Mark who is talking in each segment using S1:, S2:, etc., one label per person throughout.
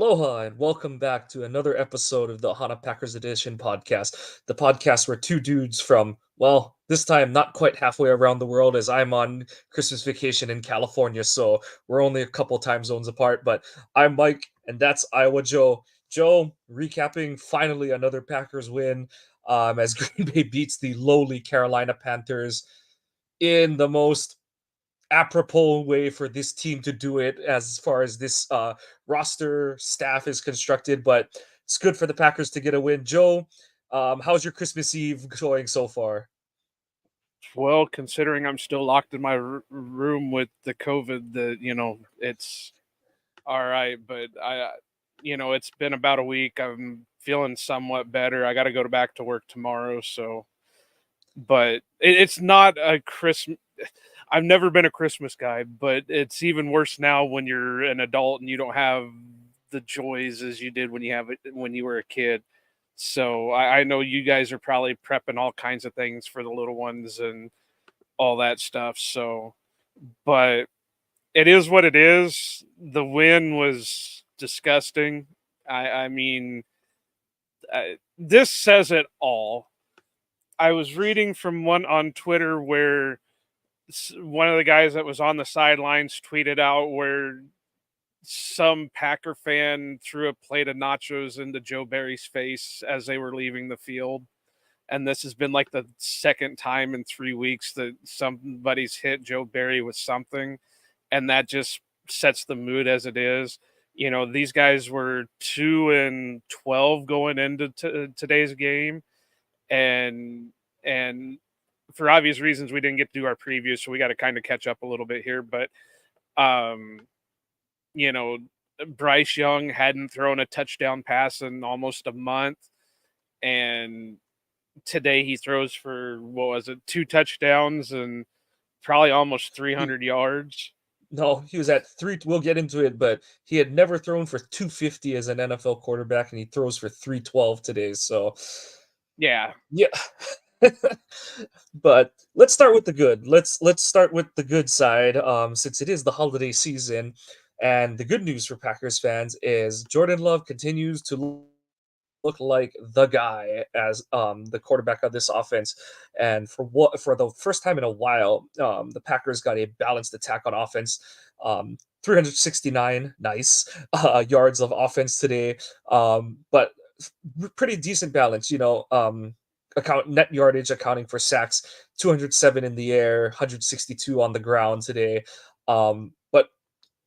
S1: Aloha and welcome back to another episode of the Hana Packers Edition podcast, the podcast where two dudes from, well, this time not quite halfway around the world as I'm on Christmas vacation in California, so we're only a couple time zones apart, but I'm Mike and that's Iowa Joe. Joe, recapping finally another Packers win as Green Bay beats the lowly Carolina Panthers in the most apropos way for this team to do it as far as this roster staff is constructed, but it's good for the Packers to get a win. Joe, how's your Christmas Eve going so far?
S2: Well, considering I'm still locked in my room with the COVID, it's all right. But it's been about a week. I'm feeling somewhat better. I got to go back to work tomorrow. So, but it's not a Christmas. I've never been a Christmas guy, but it's even worse now when you're an adult and you don't have the joys as you did when you were a kid. So I know you guys are probably prepping all kinds of things for the little ones and all that stuff. So, but it is what it is. The win was disgusting. I mean, this says it all. I was reading from one on Twitter where one of the guys that was on the sidelines tweeted out where some Packer fan threw a plate of nachos into Joe Barry's face as they were leaving the field. And this has been like the second time in 3 weeks that somebody's hit Joe Barry with something. And that just sets the mood as it is. You know, these guys were 2-12 going into today's game. And for obvious reasons, we didn't get to do our preview, so we got to kind of catch up a little bit here. But, you know, Bryce Young hadn't thrown a touchdown pass in almost a month. And today he throws for, 2 touchdowns and probably almost 300 yards.
S1: No, he was at three. We'll get into it, but he had never thrown for 250 as an NFL quarterback, and he throws for 312 today. So,
S2: yeah.
S1: But let's start with the good. Let's start with the good side. Since it is the holiday season, and the good news for Packers fans is Jordan Love continues to look like the guy as the quarterback of this offense. And for the first time in a while, the Packers got a balanced attack on offense. 369 nice yards of offense today, but pretty decent balance. Account net yardage accounting for sacks, 207 in the air, 162 on the ground today. But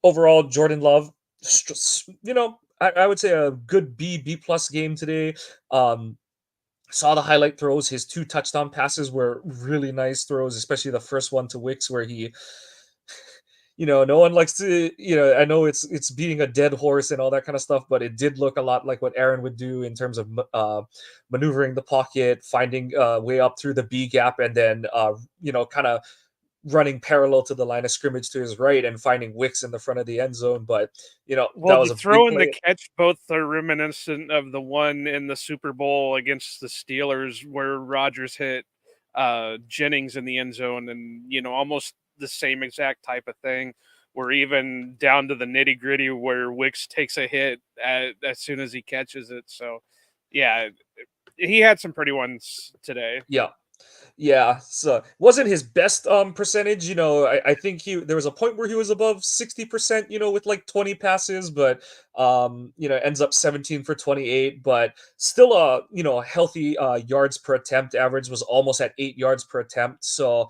S1: overall, Jordan Love, I would say a good B plus game today. Saw the highlight throws. His 2 touchdown passes were really nice throws, especially the first one to Wicks where he, no one likes to, I know it's beating a dead horse and all that kind of stuff, but it did look a lot like what Aaron would do in terms of maneuvering the pocket, finding way up through the B gap, and then kind of running parallel to the line of scrimmage to his right and finding Wicks in the front of the end zone. But that was
S2: the
S1: a big
S2: throw and
S1: play.
S2: the catch both are reminiscent of the one in the Super Bowl against the Steelers where Rodgers hit Jennings in the end zone, and almost the same exact type of thing. We're even down to the nitty gritty where Wicks takes a hit as soon as he catches it. So, yeah, he had some pretty ones today.
S1: Yeah, so wasn't his best percentage. I think there was a point where he was above 60%, with like 20 passes, but ends up 17 for 28, but still a healthy yards per attempt average, was almost at 8 yards per attempt. So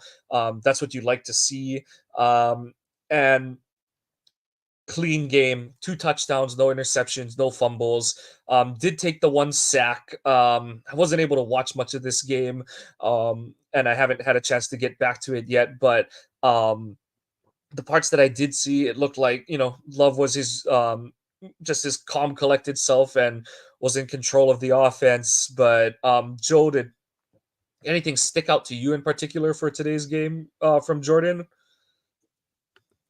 S1: that's what you'd like to see. And clean game, 2 touchdowns, no interceptions, no fumbles. Did take the 1 sack. I wasn't able to watch much of this game, and I haven't had a chance to get back to it yet. But the parts that I did see, it looked like Love was his just his calm, collected self and was in control of the offense. But Joe, did anything stick out to you in particular for today's game from Jordan?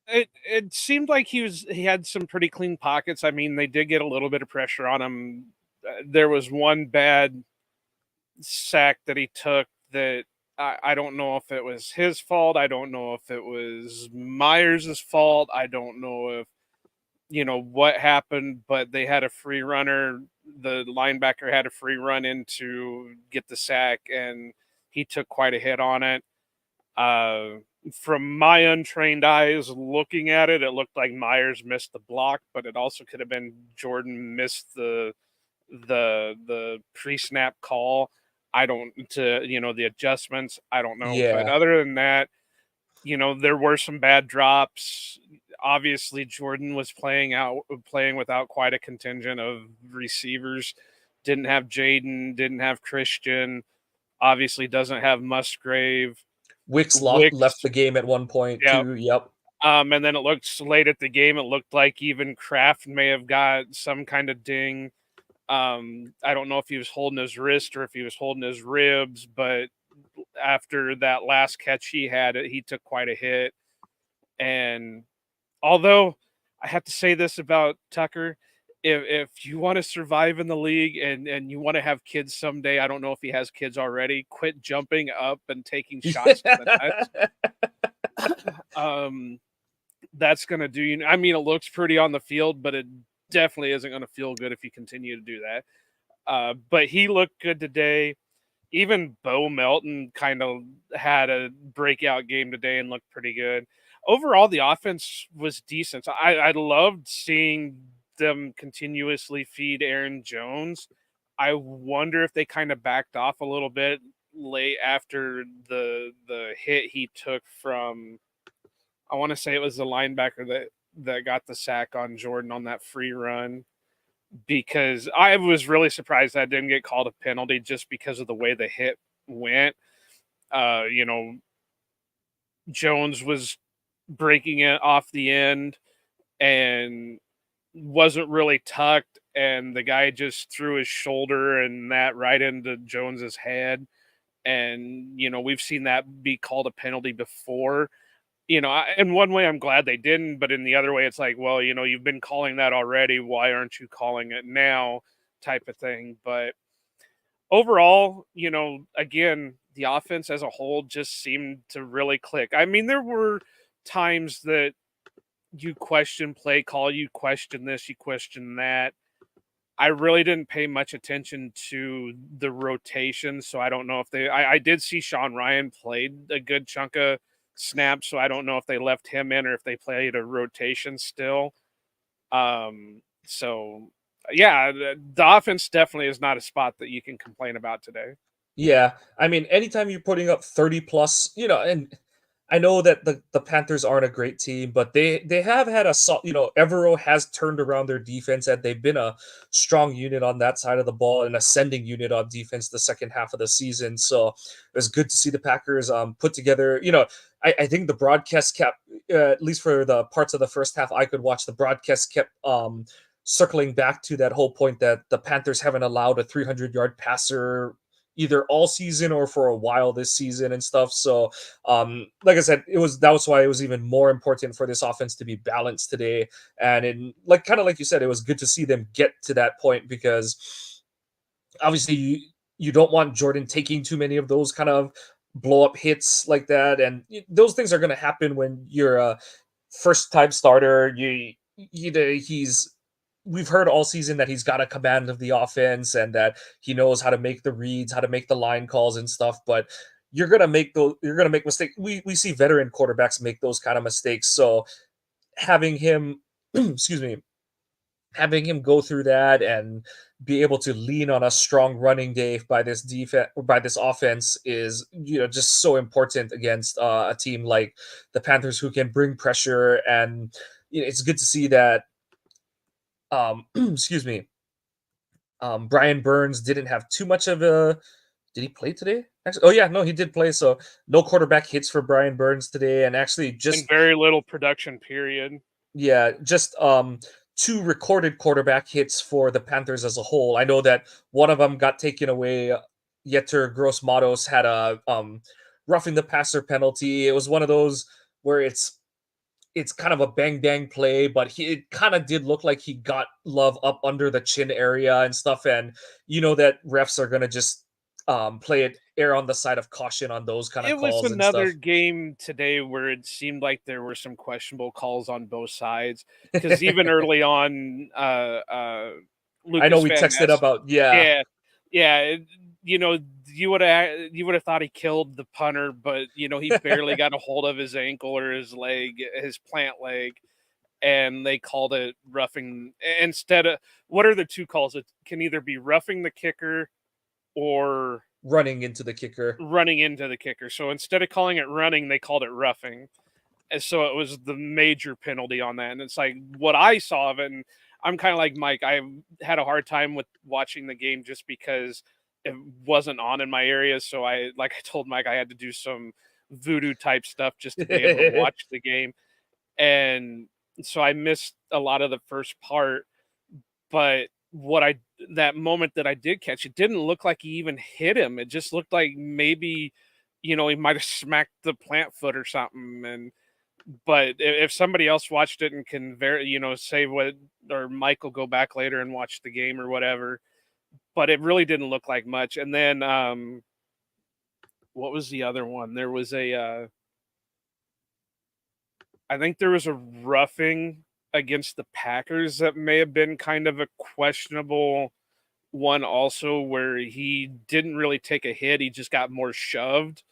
S2: It seemed like he had some pretty clean pockets. I mean, they did get a little bit of pressure on him. There was one bad sack that he took that I don't know if it was his fault. I don't know if it was Myers' fault. I don't know if what happened, but they had a free runner. The linebacker had a free run in to get the sack, and he took quite a hit on it. Uh, from my untrained eyes looking at it, it looked like Myers missed the block, but it also could have been Jordan missed the pre-snap call. I don't to the adjustments. I don't know, but
S1: Yeah.
S2: other than that, there were some bad drops. Obviously, Jordan was playing without quite a contingent of receivers. Didn't have Jaden, didn't have Christian. Obviously, doesn't have Musgrave.
S1: Wicks left
S2: Wicks,
S1: the game at one point
S2: yeah.
S1: too. Yep.
S2: And then it looked late at the game. It looked like even Kraft may have got some kind of ding. I don't know if he was holding his wrist or if he was holding his ribs, but after that last catch he had, he took quite a hit. And although I have to say this about Tucker, if you want to survive in the league and you want to have kids someday, I don't know if he has kids already, quit jumping up and taking shots to the nuts. Um, that's gonna do you. I mean, it looks pretty on the field, but it definitely isn't gonna feel good if you continue to do that. But he looked good today. Even Bo Melton kind of had a breakout game today and looked pretty good. Overall, the offense was decent. So I loved seeing them continuously feed Aaron Jones. I wonder if they kind of backed off a little bit late after the hit he took from, I want to say it was the linebacker that got the sack on Jordan on that free run, because I was really surprised that didn't get called a penalty just because of the way the hit went. Uh, you know, Jones was breaking it off the end and wasn't really tucked, and the guy just threw his shoulder and that right into Jones's head. And we've seen that be called a penalty before. In one way, I'm glad they didn't, but in the other way, it's like, well, you've been calling that already. Why aren't you calling it now? Type of thing. But overall, again, the offense as a whole just seemed to really click. I mean, there were times that you question play call, you question this, you question that. I really didn't pay much attention to the rotation, so I don't know if I did see Sean Ryan played a good chunk of snaps, so I don't know if they left him in or if they played a rotation still. So yeah, the offense definitely is not a spot that you can complain about today.
S1: Yeah, I mean, anytime you're putting up 30 plus, and I know that the Panthers aren't a great team, but they have had Evero has turned around their defense, and they've been a strong unit on that side of the ball, an ascending unit on defense the second half of the season. So it was good to see the Packers put together. I think the broadcast kept, at least for the parts of the first half I could watch, the broadcast kept circling back to that whole point that the Panthers haven't allowed a 300-yard passer either all season or for a while this season and stuff. So, like I said, that was why it was even more important for this offense to be balanced today. And in kind of like you said, it was good to see them get to that point, because obviously you don't want Jordan taking too many of those kind of blow up hits like that, and those things are going to happen when you're a first time starter. He's we've heard all season that he's got a command of the offense and that he knows how to make the reads, how to make the line calls and stuff, but you're gonna make mistakes. We see veteran quarterbacks make those kind of mistakes. So having him excuse me, having him go through that and be able to lean on a strong running day by this defense or by this offense is just so important against a team like the Panthers, who can bring pressure. And it's good to see that excuse me, Brian Burns didn't have too much of a. Did he play today? Actually, oh yeah, no, he did play. So no quarterback hits for Brian Burns today, and actually
S2: And
S1: just
S2: very little production period.
S1: yeah, just two recorded quarterback hits for the Panthers as a whole. I know that one of them got taken away. Yetur Gross Matos had a roughing the passer penalty. It was one of those where it's kind of a bang bang play, but it kind of did look like he got Love up under the chin area and stuff. And that refs are gonna just play it err on the side of caution on those kind of
S2: It was
S1: calls and
S2: another
S1: stuff.
S2: game today where it seemed like there were some questionable calls on both sides, because even early on,
S1: I know
S2: Lucas
S1: we
S2: Van
S1: texted
S2: Ness,
S1: about, yeah.
S2: yeah, yeah, you know, you would have thought he killed the punter, but he barely got a hold of his ankle or his leg, his plant leg, and they called it roughing instead of what are the two calls? It can either be roughing the kicker or
S1: Running into the kicker.
S2: running into the kicker. So instead of calling it running, they called it roughing. And so it was the major penalty on that. And it's like what I saw of it, and I'm kind of like Mike. I had a hard time with watching the game just because it wasn't on in my area. So like I told Mike, I had to do some voodoo type stuff just to be able to watch the game. And so I missed a lot of the first part, but what I that moment that I did catch, it didn't look like he even hit him. It just looked like maybe, he might have smacked the plant foot or something. And but if somebody else watched it and can say what, or Mike will go back later and watch the game or whatever. But it really didn't look like much. And then what was the other one? There was I think there was a roughing against the Packers that may have been kind of a questionable one also, where he didn't really take a hit, he just got more shoved,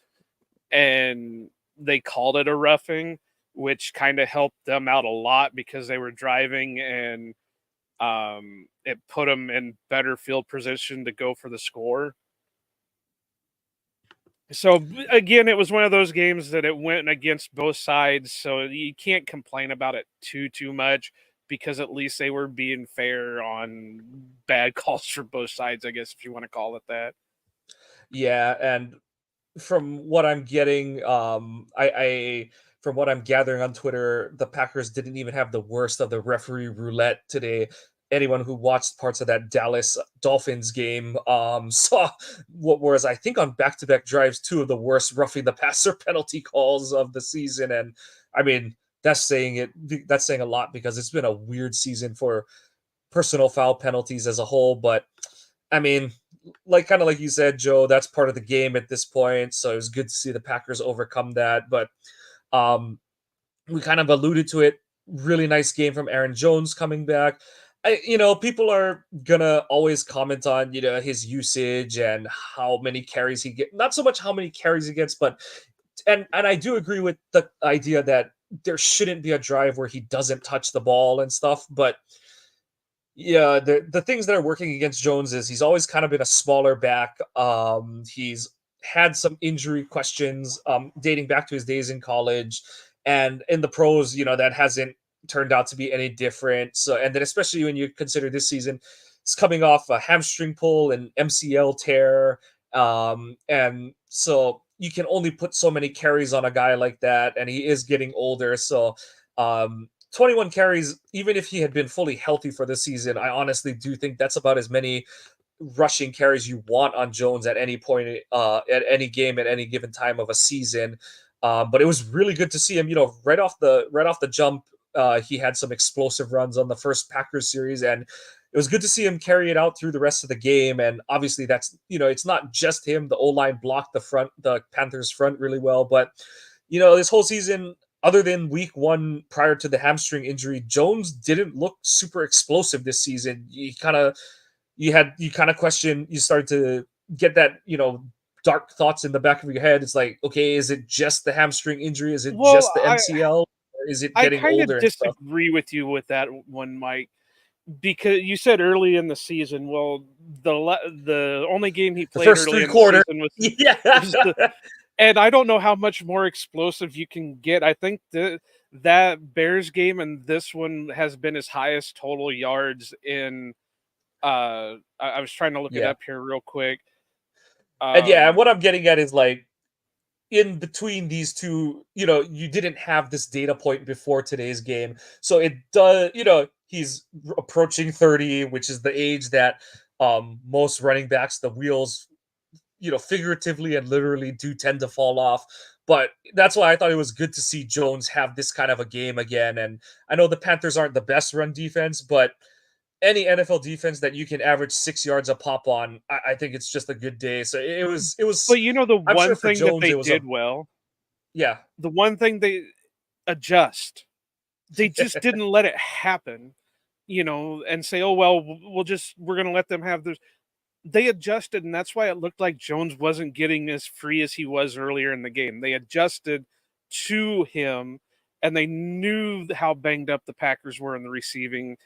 S2: and they called it a roughing, which kind of helped them out a lot because they were driving, and it put them in better field position to go for the score. So again, it was one of those games that it went against both sides, so you can't complain about it too much because at least they were being fair on bad calls for both sides, I guess if you want to call it that.
S1: Yeah, and from what I'm getting, I from what I'm gathering on Twitter, the Packers didn't even have the worst of the referee roulette today. Anyone who watched parts of that Dallas Dolphins game saw what was, I think, on back-to-back drives, two of the worst roughing the passer penalty calls of the season. And I mean, that's saying it. That's saying a lot because it's been a weird season for personal foul penalties as a whole. But I mean, like kind of like you said, Joe, that's part of the game at this point. So it was good to see the Packers overcome that. But um, we kind of alluded to it. Really nice game from Aaron Jones coming back. People are gonna always comment on his usage and how many carries he get. Not so much how many carries he gets, but and I do agree with the idea that there shouldn't be a drive where he doesn't touch the ball and stuff. But yeah, the things that are working against Jones is he's always kind of been a smaller back. He's had some injury questions dating back to his days in college, and in the pros, that hasn't turned out to be any different. So, and then especially when you consider this season, it's coming off a hamstring pull and MCL tear, and so you can only put so many carries on a guy like that, and he is getting older, so. 21 carries, even if he had been fully healthy for the season, I honestly do think that's about as many rushing carries you want on Jones at any point, at any game, at any given time of a season. But it was really good to see him. Right off the jump, he had some explosive runs on the first Packers series, and it was good to see him carry it out through the rest of the game. And obviously, that's it's not just him. The O line blocked the Panthers front really well, but this whole season, other than week one prior to the hamstring injury, Jones didn't look super explosive this season. You kind of question, you started to get that, dark thoughts in the back of your head. It's like, okay, is it just the hamstring injury? Is it
S2: Well,
S1: just the MCL? Or is it
S2: I
S1: getting
S2: kind of
S1: older and stuff?
S2: disagree with you with that one, Mike, because you said early in the season. Well, the only game he
S1: The
S2: played
S1: first
S2: early
S1: three
S2: in the
S1: quarters.
S2: season was
S1: Yeah.
S2: was the and I don't know how much more explosive you can get. I think that Bears game and this one has been his highest total yards in. I was trying to look it
S1: Yeah.
S2: up here real quick.
S1: And yeah,
S2: Um,
S1: what I'm getting at is like, in between these two, you didn't have this data point before today's game. So it does, he's approaching 30, which is the age that most running backs, the wheels, figuratively and literally do tend to fall off. But that's why I thought it was good to see Jones have this kind of a game again. And I know the Panthers aren't the best run defense, but any NFL defense that you can average 6 yards a pop on, I think it's just a good day. So it was.
S2: But you know the
S1: I'm sure
S2: one
S1: for
S2: thing that
S1: Jones,
S2: they
S1: it was a
S2: did well,
S1: yeah.
S2: the one thing they adjust. They just didn't let it happen, and say, "Oh well, we're going to let them have this." They adjusted, and that's why it looked like Jones wasn't getting as free as he was earlier in the game. They adjusted to him, and they knew how banged up the Packers were in the receiving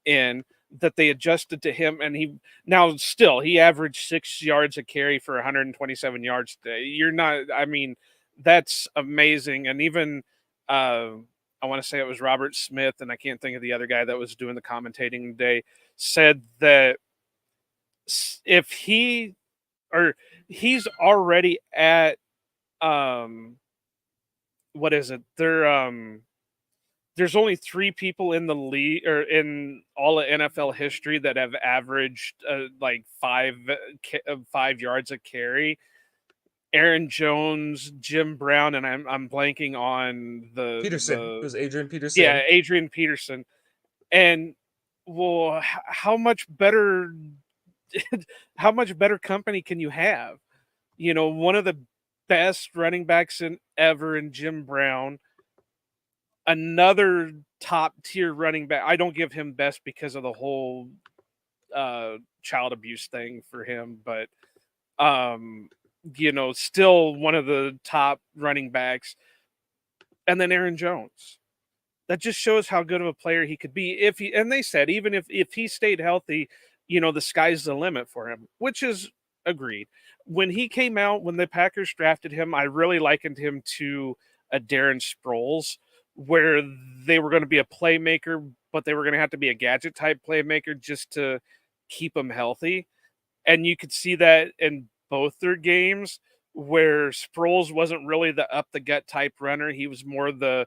S2: end, that they adjusted to him, and he averaged 6 yards a carry for 127 yards today. You're not, I mean, that's amazing. And even uh, I want to say it was Robert Smith, and I can't think of the other guy that was doing the commentating today, said that if or he's already at um what is it? There's only 3 people in the league or in all of NFL history that have averaged like 5 yards a carry. Aaron Jones, Jim Brown, and I'm blanking on
S1: Peterson. It
S2: the
S1: was Adrian
S2: yeah,
S1: Peterson.
S2: Adrian Peterson. And well, how much better how much better company can you have? One of the best running backs in ever in Jim Brown, another top tier running back. I don't give him best because of the whole child abuse thing for him, but um, still one of the top running backs. And then Aaron Jones. That just shows how good of a player he could be if he, and they said even if he stayed healthy, the sky's the limit for him, which is agreed. When he came out, when the Packers drafted him, I really likened him to a Darren Sproles, where they were going to be a playmaker, but they were going to have to be a gadget type playmaker just to keep him healthy. And you could see that in both their games, where Sproles wasn't really the up the gut type runner. He was more the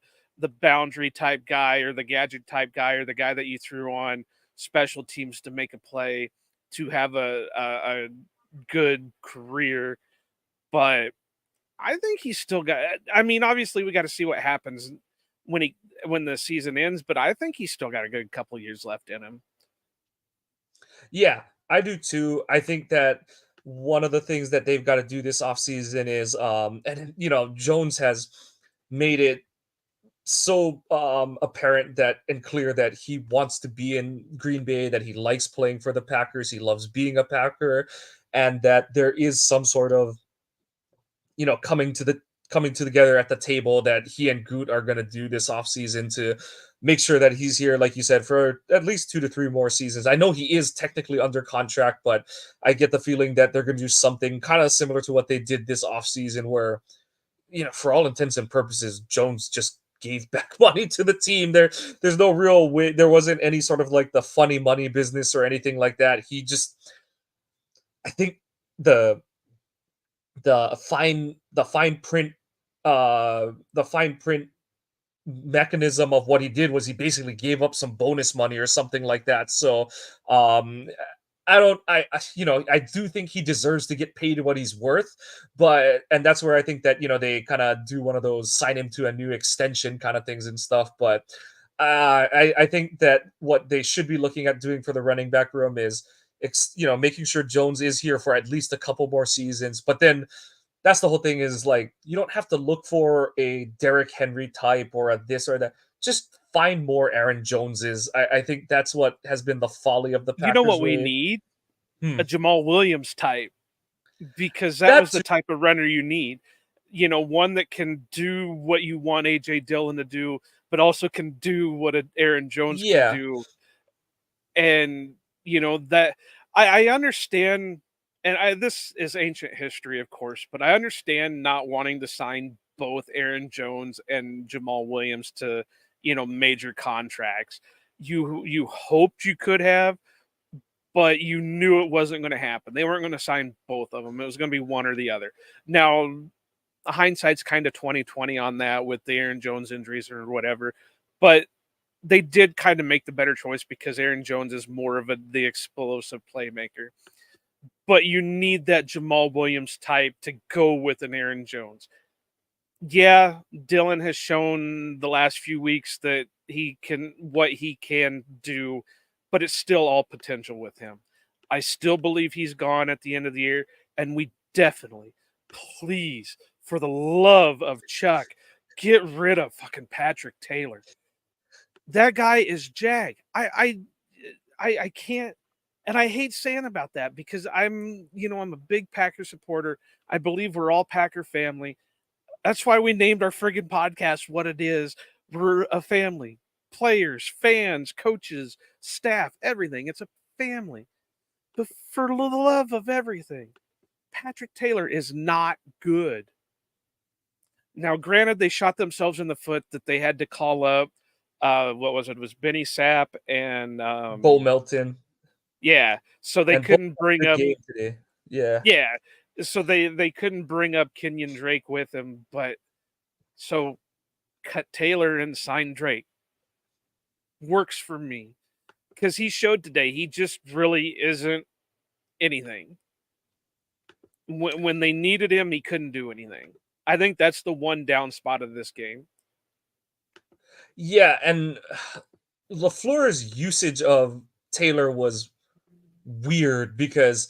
S2: boundary type guy, or the gadget type guy, or the guy that you threw on special teams to make a play to have a good career. But I think he's still got, I mean, obviously we got to see what happens when he when the season ends, but I think he's still got a good couple years left in him.
S1: Yeah, I do too. I think that one of the things that they've got to do this offseason is and Jones has made it so apparent that and clear that he wants to be in Green Bay, that he likes playing for the Packers, he loves being a Packer, and that there is some sort of coming together at the table that he and Goot are going to do this offseason to make sure that he's here, like you said, for at least 2 to 3 more seasons. I know he is technically under contract, but I get the feeling that they're going to do something kind of similar to what they did this offseason, where for all intents and purposes, Jones just gave back money to the team. There's no real way. There wasn't any sort of like the funny money business or anything like that. He just, I think the the fine print mechanism of what he did was he basically gave up some bonus money or something like that. So um I don't I do think he deserves to get paid what he's worth, but and that's where I think that they kind of do one of those sign him to a new extension kind of things and stuff. But I think that what they should be looking at doing for the running back room is making sure Jones is here for at least a couple more seasons. But then that's the whole thing, is like you don't have to look for a Derrick Henry type or a this or that. Just find more Aaron Joneses. I think that's what has been the folly of the
S2: You know
S1: Packers
S2: what we
S1: way.
S2: need?
S1: Hmm.
S2: A Jamal Williams type, because that was
S1: That's
S2: the type of runner you need. One that can do what you want AJ Dillon to do, but also can do what Aaron Jones can
S1: yeah.
S2: do. And that I understand, and this is ancient history, of course, but I understand not wanting to sign both Aaron Jones and Jamal Williams to major contracts. You hoped you could have, but you knew it wasn't going to happen. They weren't going to sign both of them. It was going to be one or the other. Now, hindsight's kind of 2020 on that with the Aaron Jones injuries or whatever, but they did kind of make the better choice because Aaron Jones is more of the explosive playmaker. But you need that Jamal Williams type to go with an Aaron Jones. Yeah, Dylan has shown the last few weeks that he can do, but it's still all potential with him. I still believe he's gone at the end of the year, and we definitely, please, for the love of Chuck, get rid of fucking Patrick Taylor. That guy is Jag. I can't, and I hate saying about that because I'm a big Packer supporter. I believe we're all Packer family. That's why we named our friggin' podcast what it is. We're a family. Players, fans, coaches, staff, everything. It's a family. But for the love of everything, Patrick Taylor is not good. Now, granted, they shot themselves in the foot that they had to call up. What was it? It was Benny Sapp and
S1: Bo Melton,
S2: yeah. So they
S1: and Bo
S2: couldn't
S1: had a
S2: bring
S1: good
S2: up
S1: game today. Yeah.
S2: yeah. So they couldn't bring up Kenyon Drake with him, but so cut Taylor and sign Drake. Works for me because he showed today he just really isn't anything. When they needed him, he couldn't do anything. I think that's the one down spot of this game.
S1: Yeah, and LaFleur's usage of Taylor was weird because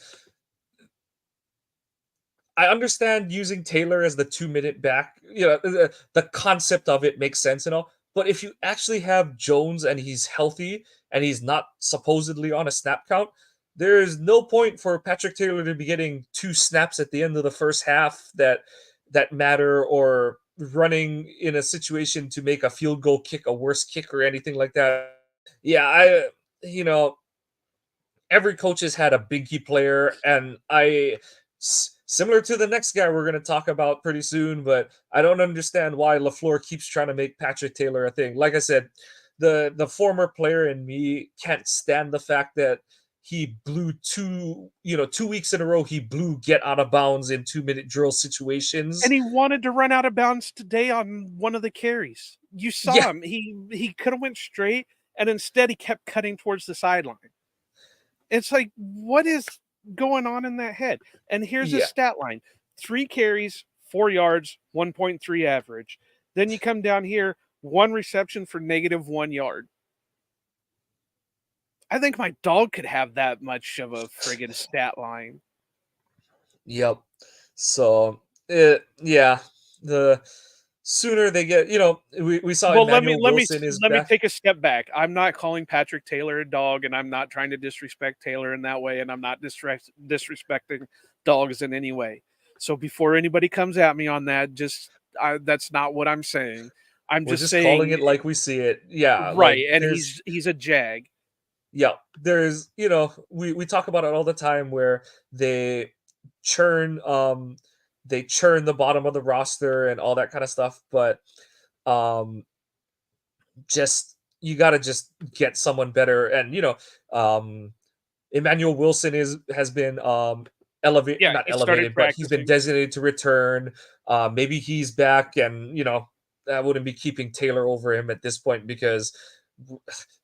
S1: I understand using Taylor as the 2-minute back. The concept of it makes sense and all. But if you actually have Jones and he's healthy and he's not supposedly on a snap count, there is no point for Patrick Taylor to be getting 2 snaps at the end of the first half that matter, or running in a situation to make a field goal kick a worse kick or anything like that. Yeah, you know, every coach has had a big key player, and similar to the next guy we're going to talk about pretty soon, but I don't understand why LaFleur keeps trying to make Patrick Taylor a thing. Like I said, the former player in me can't stand the fact that he blew 2 weeks in a row. He blew get out of bounds in 2-minute drill situations.
S2: And he wanted to run out of bounds today on one of the carries. You saw
S1: Yeah,
S2: him. He could have went straight, and instead he kept cutting towards the sideline. It's like, what is going on in that head? And here's his
S1: yeah,
S2: stat line: 3 carries, 4 yards, 1.3 average. Then you come down here, 1 reception for -1 yard. I think my dog could have that much of a friggin' stat line.
S1: yep. So, yeah, the sooner they get, we saw
S2: Well, let me
S1: Emmanuel
S2: let me
S1: Wilson is
S2: let me
S1: back.
S2: take a step back. I'm not calling Patrick Taylor a dog, and I'm not trying to disrespect Taylor in that way, and I'm not disrespecting dogs in any way. So before anybody comes at me on that, that's not what I'm saying. I'm
S1: We're
S2: just
S1: just calling
S2: saying
S1: it like we see it. Yeah, like
S2: right, and
S1: there's
S2: he's a jag.
S1: yeah, there's we talk about it all the time where they churn they churn the bottom of the roster and all that kind of stuff, but um just you got to just get someone better. And Emmanuel Wilson has been elevated,
S2: Yeah,
S1: not
S2: he started
S1: elevated, but he's been
S2: practicing.
S1: designated to return. Maybe he's back, and I wouldn't be keeping Taylor over him at this point because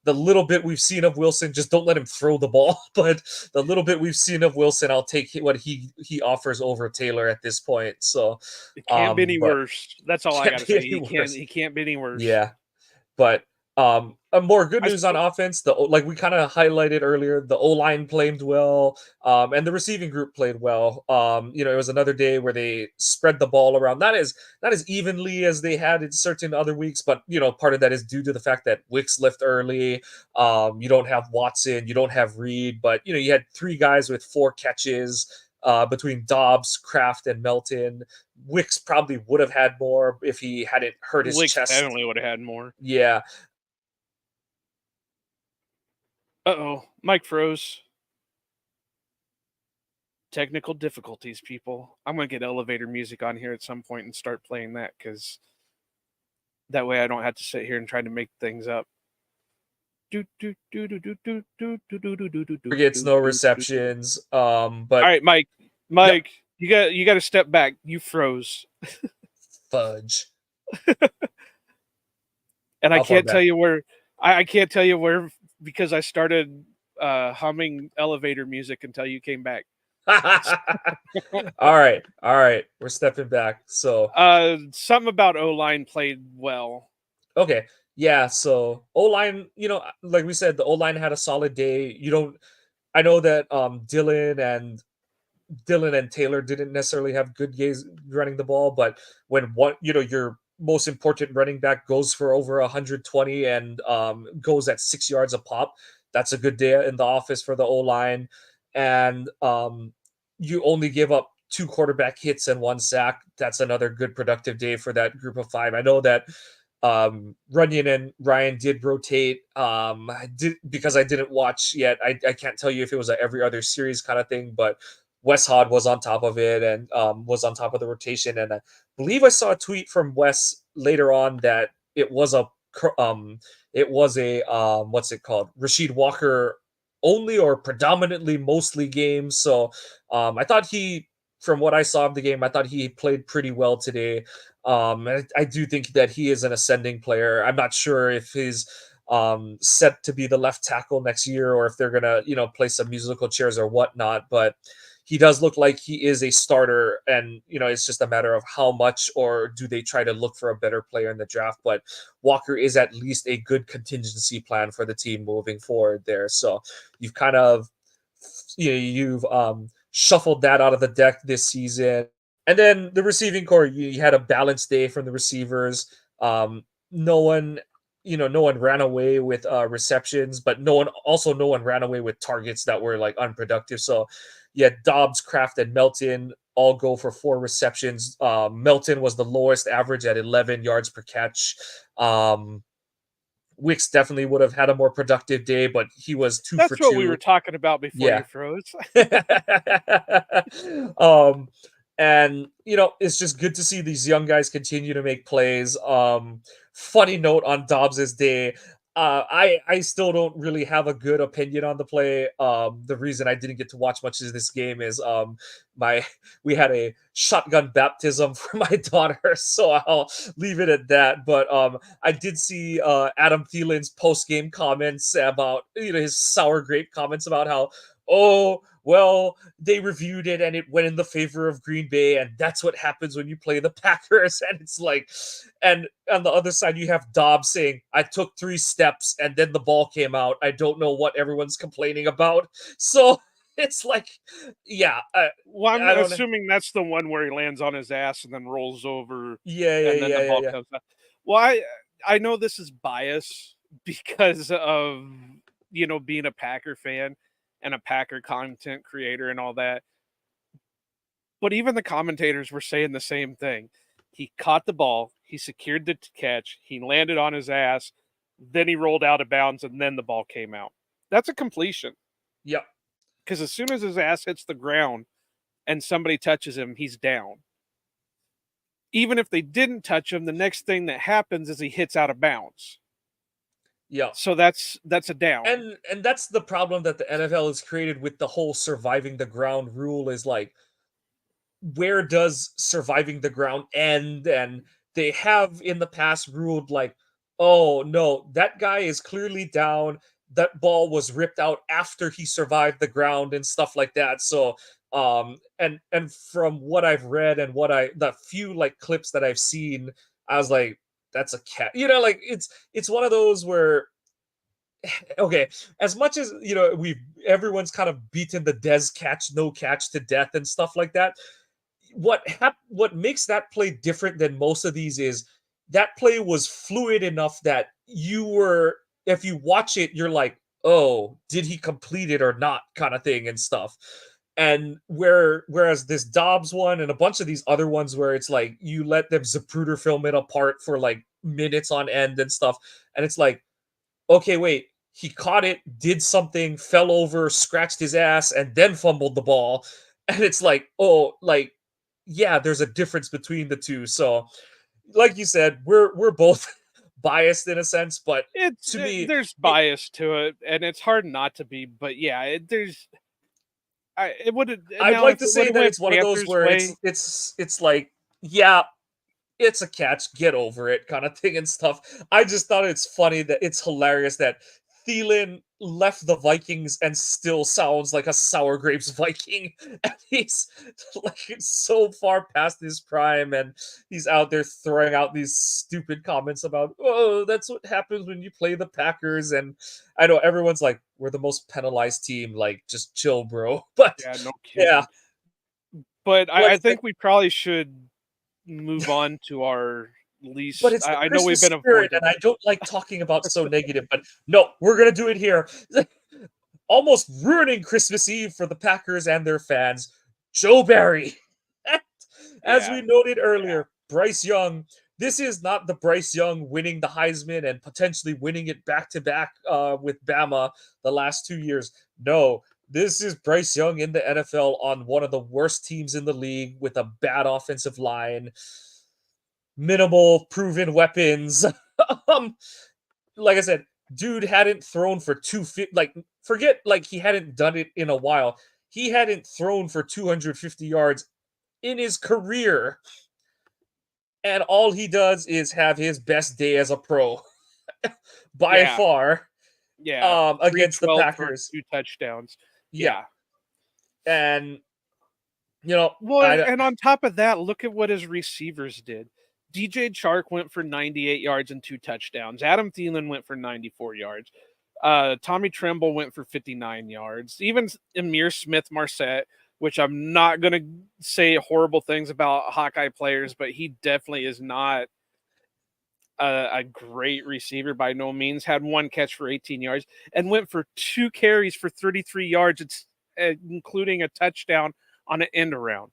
S1: the little bit we've seen of Wilson, just don't let him throw the ball. But the little bit we've seen of Wilson, I'll take what he offers over Taylor at this point. So,
S2: It can't be any
S1: but
S2: worse. That's all I
S1: can't
S2: gotta
S1: be
S2: say.
S1: any worse.
S2: He can't be any worse.
S1: Yeah. But more good
S2: I
S1: news on
S2: still
S1: offense. Like we kind of highlighted earlier, the O line played well, and the receiving group played well. It was another day where they spread the ball around, not as evenly as they had in certain other weeks, but part of that is due to the fact that Wicks left early. You don't have Watson, you don't have Reed, but you had 3 guys with 4 catches. Between Dobbs, Kraft, and Melton. Wicks probably would have had more if he hadn't hurt his
S2: Wicks
S1: chest.
S2: definitely would have had more.
S1: Yeah,
S2: Uh-oh, Mike froze. Technical difficulties, people. I'm gonna get elevator music on here at some point and start playing that because that way I don't have to sit here and try to make things up. Do, do, do, do, do, do, do, do, do, do, do, do, do,
S1: gets
S2: do,
S1: no
S2: do, do, do.
S1: receptions.
S2: All
S1: But
S2: right, Mike.
S1: yep,
S2: Mike, you got to step back. You froze,
S1: fudge.
S2: and I
S1: How far
S2: can't tell
S1: back?
S2: you where. I can't tell you where because I started humming elevator music until you came back.
S1: All right. We're stepping back. So
S2: Something about O line played well.
S1: okay, Yeah, so O-line, like we said, the O-line had a solid day. You don't I know that Dylan and Taylor didn't necessarily have good games running the ball, but when your most important running back goes for over 120 and goes at 6 yards a pop, that's a good day in the office for the O line. And you only give up two quarterback hits and one sack. That's another good productive day for that group of five. I know that Runyon and Ryan did rotate. I did because I didn't watch yet. I can't tell you if it was a every other series kind of thing, but Wes Hod was on top of it and was on top of the rotation. And I believe I saw a tweet from Wes later on that it was a what's it called, Rasheed Walker only or predominantly mostly game. So I thought from what I saw of the game, I thought he played pretty well today. I do think that he is an ascending player. I'm not sure if he's set to be the left tackle next year or if they're gonna play some musical chairs or whatnot, but he does look like he is a starter, and it's just a matter of how much, or do they try to look for a better player in the draft. But Walker is at least a good contingency plan for the team moving forward there. So you've kind of you've shuffled that out of the deck this season. And then the receiving core, you had a balanced day from the receivers. No one, no one ran away with receptions, but no one ran away with targets that were like unproductive. So, yeah, Dobbs, Kraft, and Melton all go for 4 receptions. Melton was the lowest average at 11 yards per catch. Wicks definitely would have had a more productive day, but he was two for
S2: That's what we were
S1: two.
S2: talking about before you
S1: Yeah.
S2: froze.
S1: um, and it's just good to see these young guys continue to make plays. Funny note on Dobbs's day. I still don't really have a good opinion on the play. The reason I didn't get to watch much of this game is my we had a shotgun baptism for my daughter, so I'll leave it at that. But I did see Adam Thielen's post game comments about his sour grape comments about how, oh, well, they reviewed it and it went in the favor of Green Bay, and that's what happens when you play the Packers. And it's like, and on the other side, you have Dobbs saying, I took 3 steps and then the ball came out. I don't know what everyone's complaining about. So it's like, yeah,
S2: Well, I'm
S1: I don't know.
S2: assuming that's the one where he lands on his ass and then rolls over,
S1: Yeah, yeah,
S2: and then
S1: yeah,
S2: the
S1: yeah,
S2: ball
S1: yeah.
S2: comes out. Well, I know this is bias because of being a Packer fan and a Packer content creator and all that. But even the commentators were saying the same thing. He caught the ball, he secured the catch, he landed on his ass, then he rolled out of bounds, and then the ball came out. That's a completion
S1: Yep.
S2: because as soon as his ass hits the ground and somebody touches him, he's down. Even if they didn't touch him, the next thing that happens is he hits out of bounds.
S1: Yep.
S2: So that's a down.
S1: And that's the problem that the NFL has created with the whole surviving the ground rule, is like, where does surviving the ground end? And they have in the past ruled like, oh no, that guy is clearly down. That ball was ripped out after he survived the ground and stuff like that. So and from what I've read and the few like clips that I've seen, I was like, that's a cat. Like it's one of those where, okay, as much as everyone's kind of beaten the Des catch no catch to death and stuff like that, what makes that play different than most of these is that play was fluid enough that if you watch it, you're like, oh, did he complete it or not, kind of thing and stuff. And whereas this Dobbs one and a bunch of these other ones where it's like you let them Zapruder film it apart for like minutes on end and stuff, and it's like, okay, wait, he caught it, did something, fell over, scratched his ass, and then fumbled the ball. And it's like, oh, like, yeah, there's a difference between the two. So, like you said, we're both biased in a sense, but to me,
S2: There's
S1: it
S2: bias to it, and it's hard not to be. But yeah, there's it would have
S1: I'd
S2: now
S1: like
S2: if
S1: to
S2: it would
S1: say
S2: have
S1: that
S2: went
S1: it's one of those
S2: Panthers
S1: where it's
S2: way.
S1: it's it's like, yeah, it's a catch, get over it, kind of thing and stuff. I just thought it's funny that it's hilarious that Thielen left the Vikings and still sounds like a sour grapes Viking. And he's like so far past his prime, and he's out there throwing out these stupid comments about, oh, that's what happens when you play the Packers. And I know everyone's like, we're the most penalized team. Like, just chill, bro. But
S2: Yeah, no
S1: yeah,
S2: kidding. But
S1: like
S2: I
S1: I said,
S2: think we probably should move on to our
S1: but
S2: least.
S1: it's the
S2: I know we've
S1: Christmas
S2: been
S1: spirit,
S2: avoiding.
S1: and I don't like talking about so negative, but no, we're gonna do it here. Almost ruining Christmas Eve for the Packers and their fans, Joe Barry. As
S2: Yeah,
S1: we noted
S2: yeah,
S1: earlier, Bryce Young. This is not the Bryce Young winning the Heisman and potentially winning it back to back with Bama the last 2 years. No, this is Bryce Young in the NFL on one of the worst teams in the league with a bad offensive line, minimal proven weapons. um, like I said, dude hadn't thrown for like forget like he hadn't done it in a while. He hadn't thrown for 250 yards in his career, and all he does is have his best day as a pro by
S2: yeah,
S1: far
S2: yeah.
S1: against the
S2: 312 for
S1: Packers.
S2: 2 touchdowns.
S1: Yeah,
S2: Yeah.
S1: and you know
S2: Well,
S1: I
S2: and on top of that, look at what his receivers did. DJ Chark went for 98 yards and 2 touchdowns. Adam Thielen went for 94 yards. Tommy Tremble went for 59 yards. Even Amir Smith Marset, which I'm not going to say horrible things about Hawkeye players, but he definitely is not a great receiver by no means. Had one catch for 18 yards and went for 2 carries for 33 yards, including a touchdown on an end around.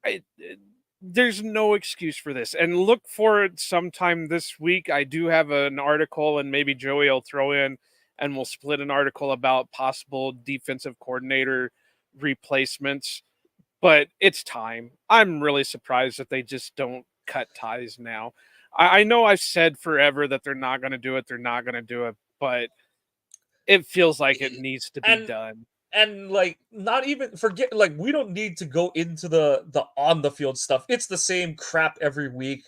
S2: I, there's no excuse for this. And look for it sometime this week. I do have an article, and maybe Joey will throw in, and we'll split an article about possible defensive coordinator replacements. But it's time. I'm really surprised that they just don't cut ties now. I know I've said forever that they're not going to do it. They're not going to do it, but it feels like it needs to be
S1: and
S2: done.
S1: and like not even forget like we don't need to go into the on the field stuff. It's the same crap every week.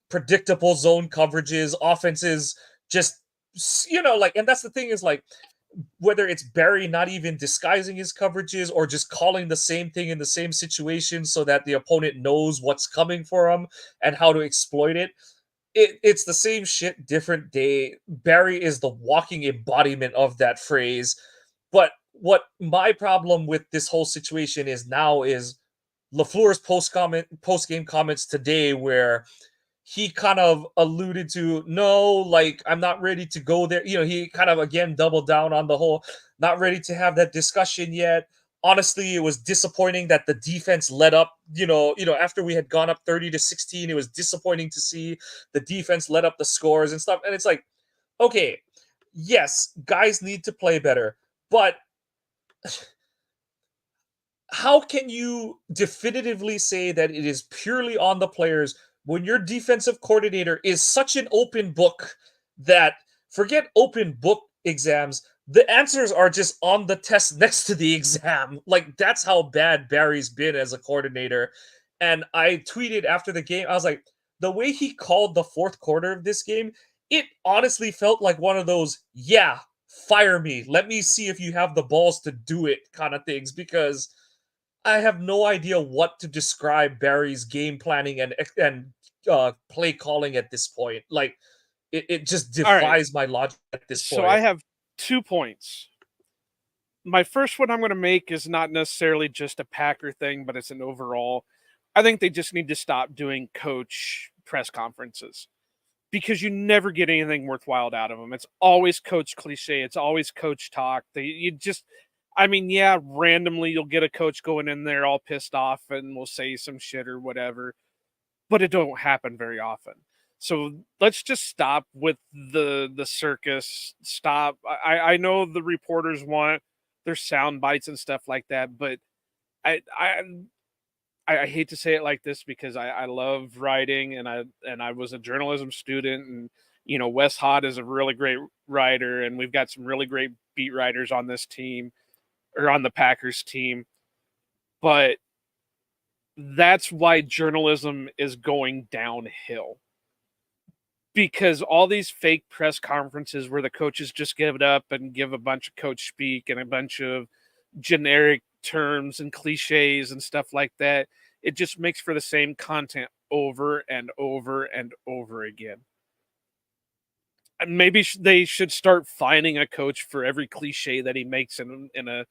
S1: Predictable zone coverages, offenses just like, and that's the thing is like whether it's Barry not even disguising his coverages or just calling the same thing in the same situation so that the opponent knows what's coming for him and how to exploit it. It's the same shit, different day. Barry is the walking embodiment of that phrase. But what my problem with this whole situation is now is LaFleur's post game comments today, where he kind of alluded to, no, like I'm not ready to go there. He kind of again doubled down on the whole not ready to have that discussion yet. Honestly, it was disappointing that the defense let up, after we had gone up 30-16. It was disappointing to see the defense let up the scores and stuff. And it's like, okay, yes, guys need to play better, but how can you definitively say that it is purely on the players when your defensive coordinator is such an open book that forget open book exams, the answers are just on the test next to the exam? Like, that's how bad Barry's been as a coordinator. And I tweeted after the game, I was like, the way he called the fourth quarter of this game, it honestly felt like one of those, yeah, fire me, let me see if you have the balls to do it kind of things, because I have no idea what to describe Barry's game planning and play calling at this point. Like, it just
S2: All right.
S1: defies my logic at this
S2: So I
S1: point.
S2: have 2 points. My first one I'm going to make is not necessarily just a Packer thing, but it's an overall. I think they just need to stop doing coach press conferences because you never get anything worthwhile out of them. It's always coach cliche. It's always coach talk. I mean, yeah, randomly you'll get a coach going in there all pissed off and will say some shit or whatever, but it don't happen very often. So let's just stop with the circus. Stop. I know the reporters want their sound bites and stuff like that, but I I I hate to say it like this because I love writing and I was a journalism student, and Wes Hod is a really great writer, and we've got some really great beat writers on this team or on the Packers team, but that's why journalism is going downhill. because all these fake press conferences where the coaches just give it up and give a bunch of coach speak and a bunch of generic terms and cliches and stuff like that, it just makes for the same content over and over and over again. And maybe they should start finding a coach for every cliche that he makes in a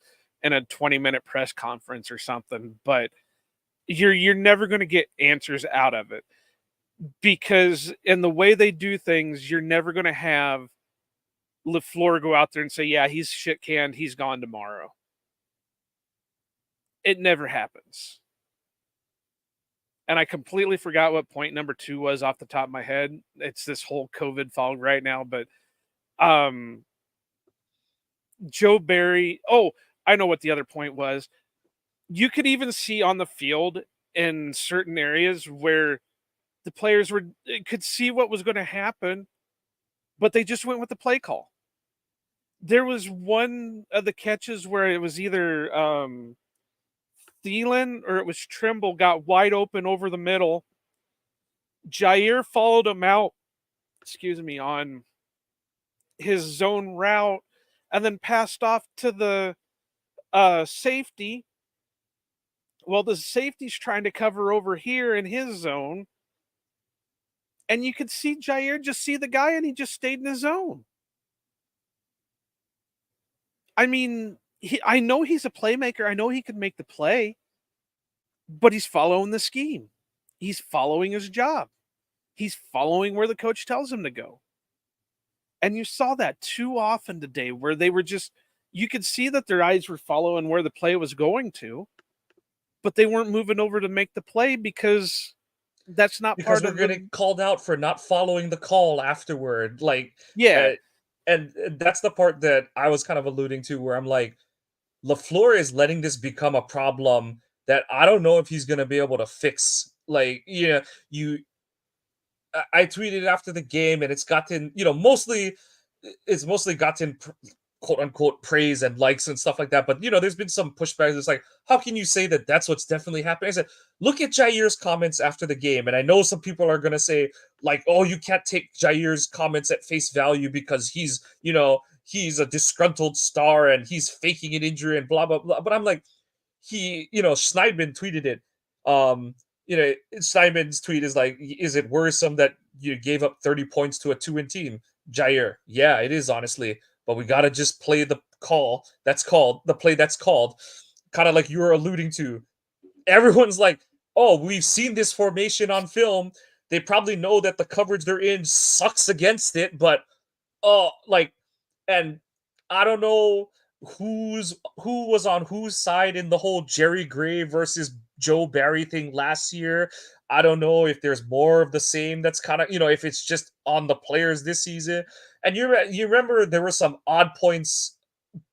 S2: 20-minute press conference or something. But you're never going to get answers out of it, because in the way they do things, you're never going to have LaFleur go out there and say, "Yeah, he's shit canned. He's gone tomorrow." It never happens. And I completely forgot what point number 2 was off the top of my head. It's this whole COVID fog right now, but um Joe Barry. Oh, I know what the other point was. You could even see on the field in certain areas where the players could see what was going to happen, but they just went with the play call. There was one of the catches where it was either Thielen or it was Trimble got wide open over the middle. Jair followed him out, on his zone route, and then passed off to the safety. Well, the safety's trying to cover over here in his zone. And you could see Jair just see the guy and he just stayed in his zone. I mean, I know he's a playmaker. I know he could make the play, but he's following the scheme. He's following his job. He's following where the coach tells him to go. And you saw that too often today where they were just, you could see that their eyes were following where the play was going to, but they weren't moving over to make the play because that's not
S1: because
S2: part
S1: we're
S2: of the.
S1: getting called out for not following the call afterward. Like,
S2: Yeah.
S1: uh, and that's the part that I was kind of alluding to, where I'm like, LaFleur is letting this become a problem that I don't know if he's going to be able to fix. Like, yeah, I tweeted after the game, and it's gotten, it's mostly gotten quote unquote praise and likes and stuff like that. But there's been some pushback. It's like, how can you say that that's what's definitely happening? I said, look at Jair's comments after the game, and I know some people are gonna say like, oh, you can't take Jair's comments at face value because he's a disgruntled star and he's faking an injury and blah blah blah. But I'm like, Schneidman tweeted it. Schneidman's tweet is like, is it worrisome that you gave up 30 points to a 2-win team? Jair, yeah, it is, honestly, but we got to just play the play that's called, kind of like you were alluding to. Everyone's like, oh, we've seen this formation on film. They probably know that the coverage they're in sucks against it, but like, and I don't know who was on whose side in the whole Jerry Gray versus Joe Barry thing last year. I don't know if there's more of the same that's kind of, if it's just on the players this season. And you remember there were some odd points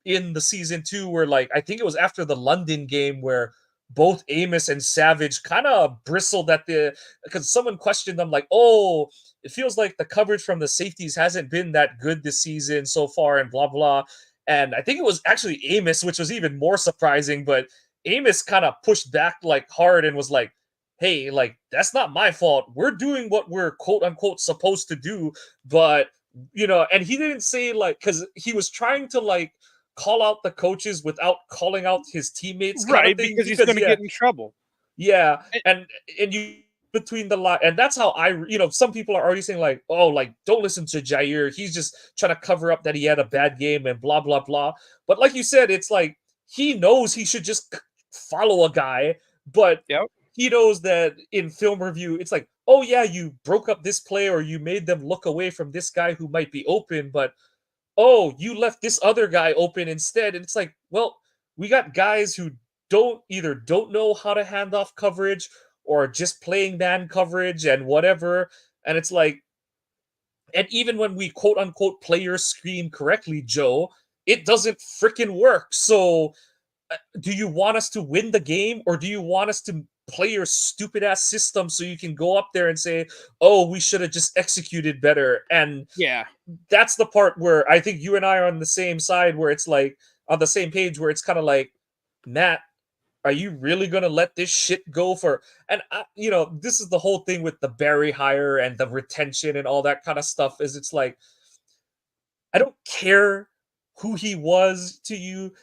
S1: in the season too, where, like, I think it was after the London game where both Amos and Savage kind of bristled at because someone questioned them, like, oh, it feels like the coverage from the safeties hasn't been that good this season so far, and blah blah. And I think it was actually Amos, which was even more surprising, but Amos kind of pushed back like hard and was like, hey, like, that's not my fault. We're doing what we're quote unquote supposed to do. But and he didn't say, like, because he was trying to, like, call out the coaches without calling out his teammates, kind of
S2: Right,
S1: thing.
S2: because he's
S1: Because
S2: going to get in trouble.
S1: yeah,
S2: Eh,
S1: and you between the line, and that's how some people are already saying, like, oh, like, don't listen to Jair. He's just trying to cover up that he had a bad game and blah blah blah. But like you said, it's like he knows he should just follow a guy, but
S2: Yep.
S1: he knows that in film review, it's like, oh yeah, you broke up this play or you made them look away from this guy who might be open, but oh, you left this other guy open instead. And it's like, well, we got guys who don't know how to hand off coverage or just playing man coverage and whatever. And it's like, and even when we quote unquote play your screen correctly, Joe, it doesn't freaking work. So do you want us to win the game, or do you want us to play your stupid ass system so you can go up there and say, oh, we should have just executed better? And
S2: Yeah.
S1: that's the part where I think you and I are on the same side, where it's like, on the same page, where it's kind of like, Matt, are you really gonna let this shit go for? And this is the whole thing with the Barry hire and the retention and all that kind of stuff. Is it's like I don't care who he was to you.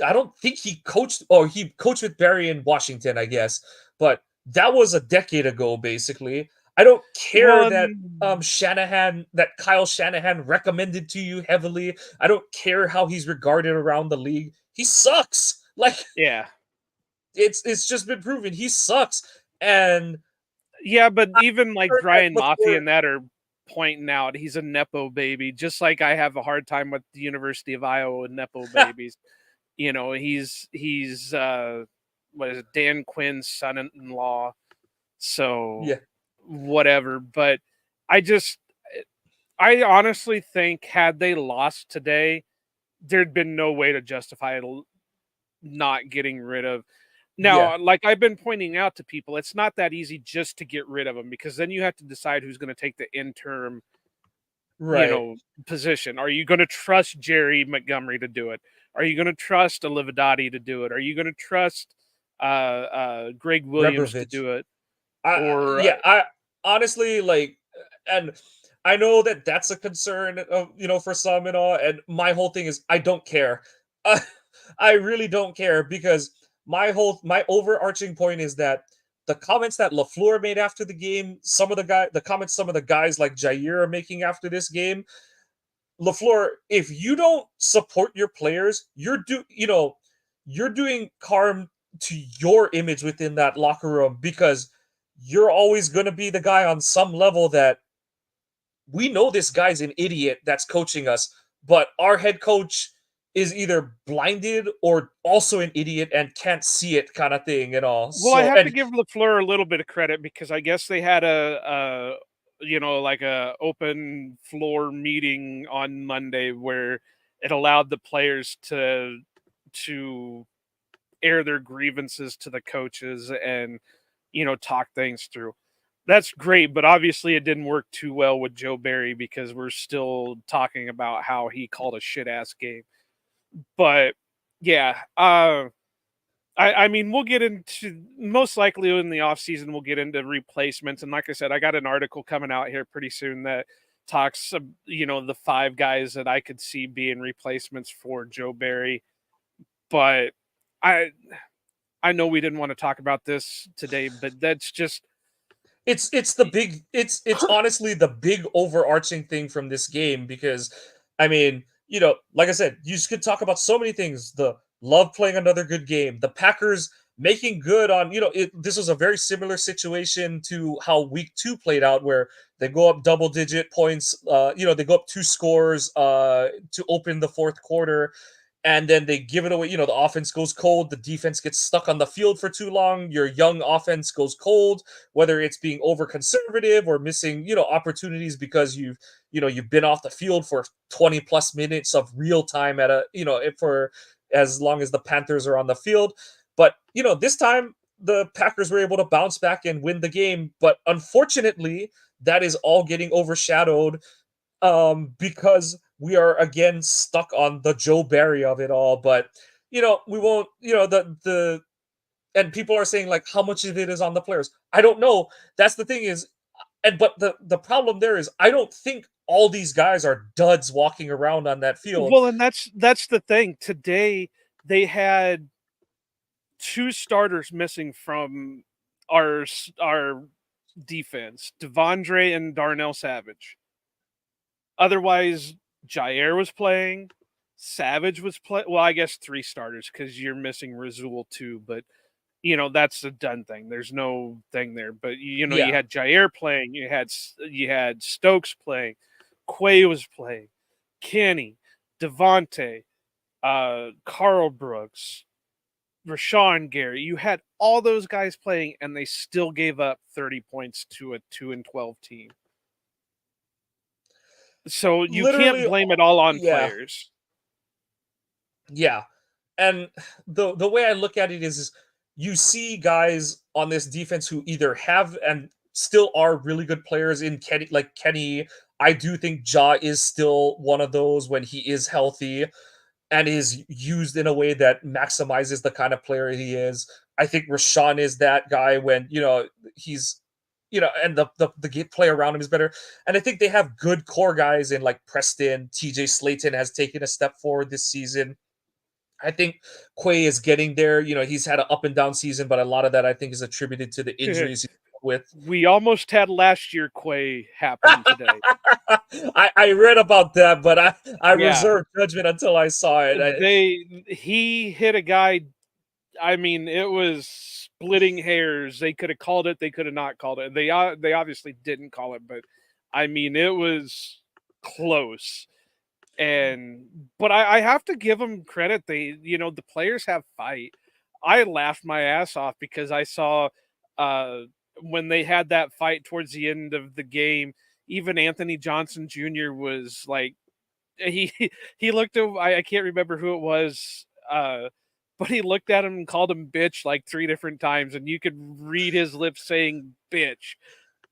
S1: I don't think he coached, or he coached with Barry in Washington, I guess, but that was a decade ago, basically. I don't care
S2: Well,
S1: that Kyle Shanahan recommended to you heavily. I don't care how he's regarded around the league. He sucks. Like
S2: yeah.
S1: it's just been proven he sucks. And
S2: Yeah, but even like
S1: heard that
S2: Brian Maffey
S1: before.
S2: and that are pointing out he's a nepo baby, just like I have a hard time with the University of Iowa with nepo babies. He's what is it, Dan Quinn's son-in-law. So
S1: Yeah,
S2: whatever, but I just I honestly think had they lost today, there'd been no way to justify not getting rid of.
S1: yeah,
S2: Now, like I've been pointing out to people, it's not that easy just to get rid of them because then you have to decide who's going to take the interim,
S1: right.
S2: position. Are you going to trust Jerry Montgomery to do it? Are you going to trust Olivedati to do it? Are you going to trust Greg Williams to
S1: Rebrovich.
S2: do it? Or
S1: Yeah, I honestly like, and I know that that's a concern of for some and all. And my whole thing is I don't care. Uh, I really don't care because my overarching point is that the comments that Lafleur made after the game, the comments some of the guys like Jair are making after this game, Lafleur, if you don't support your players, you're doing harm to your image within that locker room because you're always going to be the guy on some level that we know this guy's an idiot that's coaching us, but our head coach is either blinded or also an idiot and can't see it kind of thing and all.
S2: well, I
S1: So
S2: have to
S1: and
S2: give Lafleur a little bit of credit because I guess they had like a open floor meeting on Monday where it allowed the players to air their grievances to the coaches and talk things through. That's great, but obviously it didn't work too well with Joe Barry because we're still talking about how he called a shit ass game. But yeah, I mean, we'll get into most likely in the off season. We'll get into replacements, and like I said, I got an article coming out here pretty soon that talks, the five guys that I could see being replacements for Joe Barry. But I I know we didn't want to talk about this today, but that's just
S1: it's honestly the big overarching thing from this game because I mean, like I said, you just could talk about so many things. The love playing another good game, the Packers making good on, this was a very similar situation to how week 2 played out where they go up double digit points, they go up 2 scores to open the fourth quarter and then they give it away. The offense goes cold, the defense gets stuck on the field for too long, your young offense goes cold, whether it's being over conservative or missing, opportunities because you've been off the field for 20 plus minutes of real time at for as long as the Panthers are on the field. But, this time the Packers were able to bounce back and win the game, but unfortunately, that is all getting overshadowed because we are again stuck on the Joe Barry of it all. But we won't. The and people are saying like how much of it is on the players. I don't know. That's the thing is, and but the problem there is I don't think all these guys are duds walking around on that field.
S2: well, and that's the thing. Today they had two starters missing from our defense, Devondre and Darnell Savage. Otherwise, Jair was playing, Savage was playing. Well, I guess three starters because you're missing Razul too, but that's a done thing. There's no thing there. But you
S1: Yeah,
S2: had Jair playing, you had Stokes playing, Quay was playing, Kenny, Devontae, Carl Brooks, Rashawn Gary. You had all those guys playing, and they still gave up 30 points to a 2-12 team. So you can't
S1: literally.
S2: blame it all on
S1: Yeah,
S2: players.
S1: yeah. And the way I look at it is you see guys on this defense who either have and still are really good players in Kenny, like Kenny. I do think Ja is still one of those when he is healthy. and is used in a way that maximizes the kind of player he is. I think Rashawn is that guy when, he's, and the play around him is better. And I think they have good core guys in like Preston. TJ Slayton has taken a step forward this season. I think Quay is getting there. He's had an up and down season, but a lot of that I think is attributed to the injuries he's dealt with.
S2: We almost had last year Quay happen today.
S1: I read about that, but I
S2: Yeah,
S1: reserved judgment until I saw it.
S2: he hit a guy. I mean, it was splitting hairs. They could have called it. They could have not called it. They obviously didn't call it, but I mean, it was close. And but I have to give them credit. The players have fight. I laughed my ass off because I saw uh, when they had that fight towards the end of the game. Even Anthony Johnson Jr. was like he he looked at I can't remember who it was. But he looked at him and called him bitch like 3 different times, and you could read his lips saying bitch.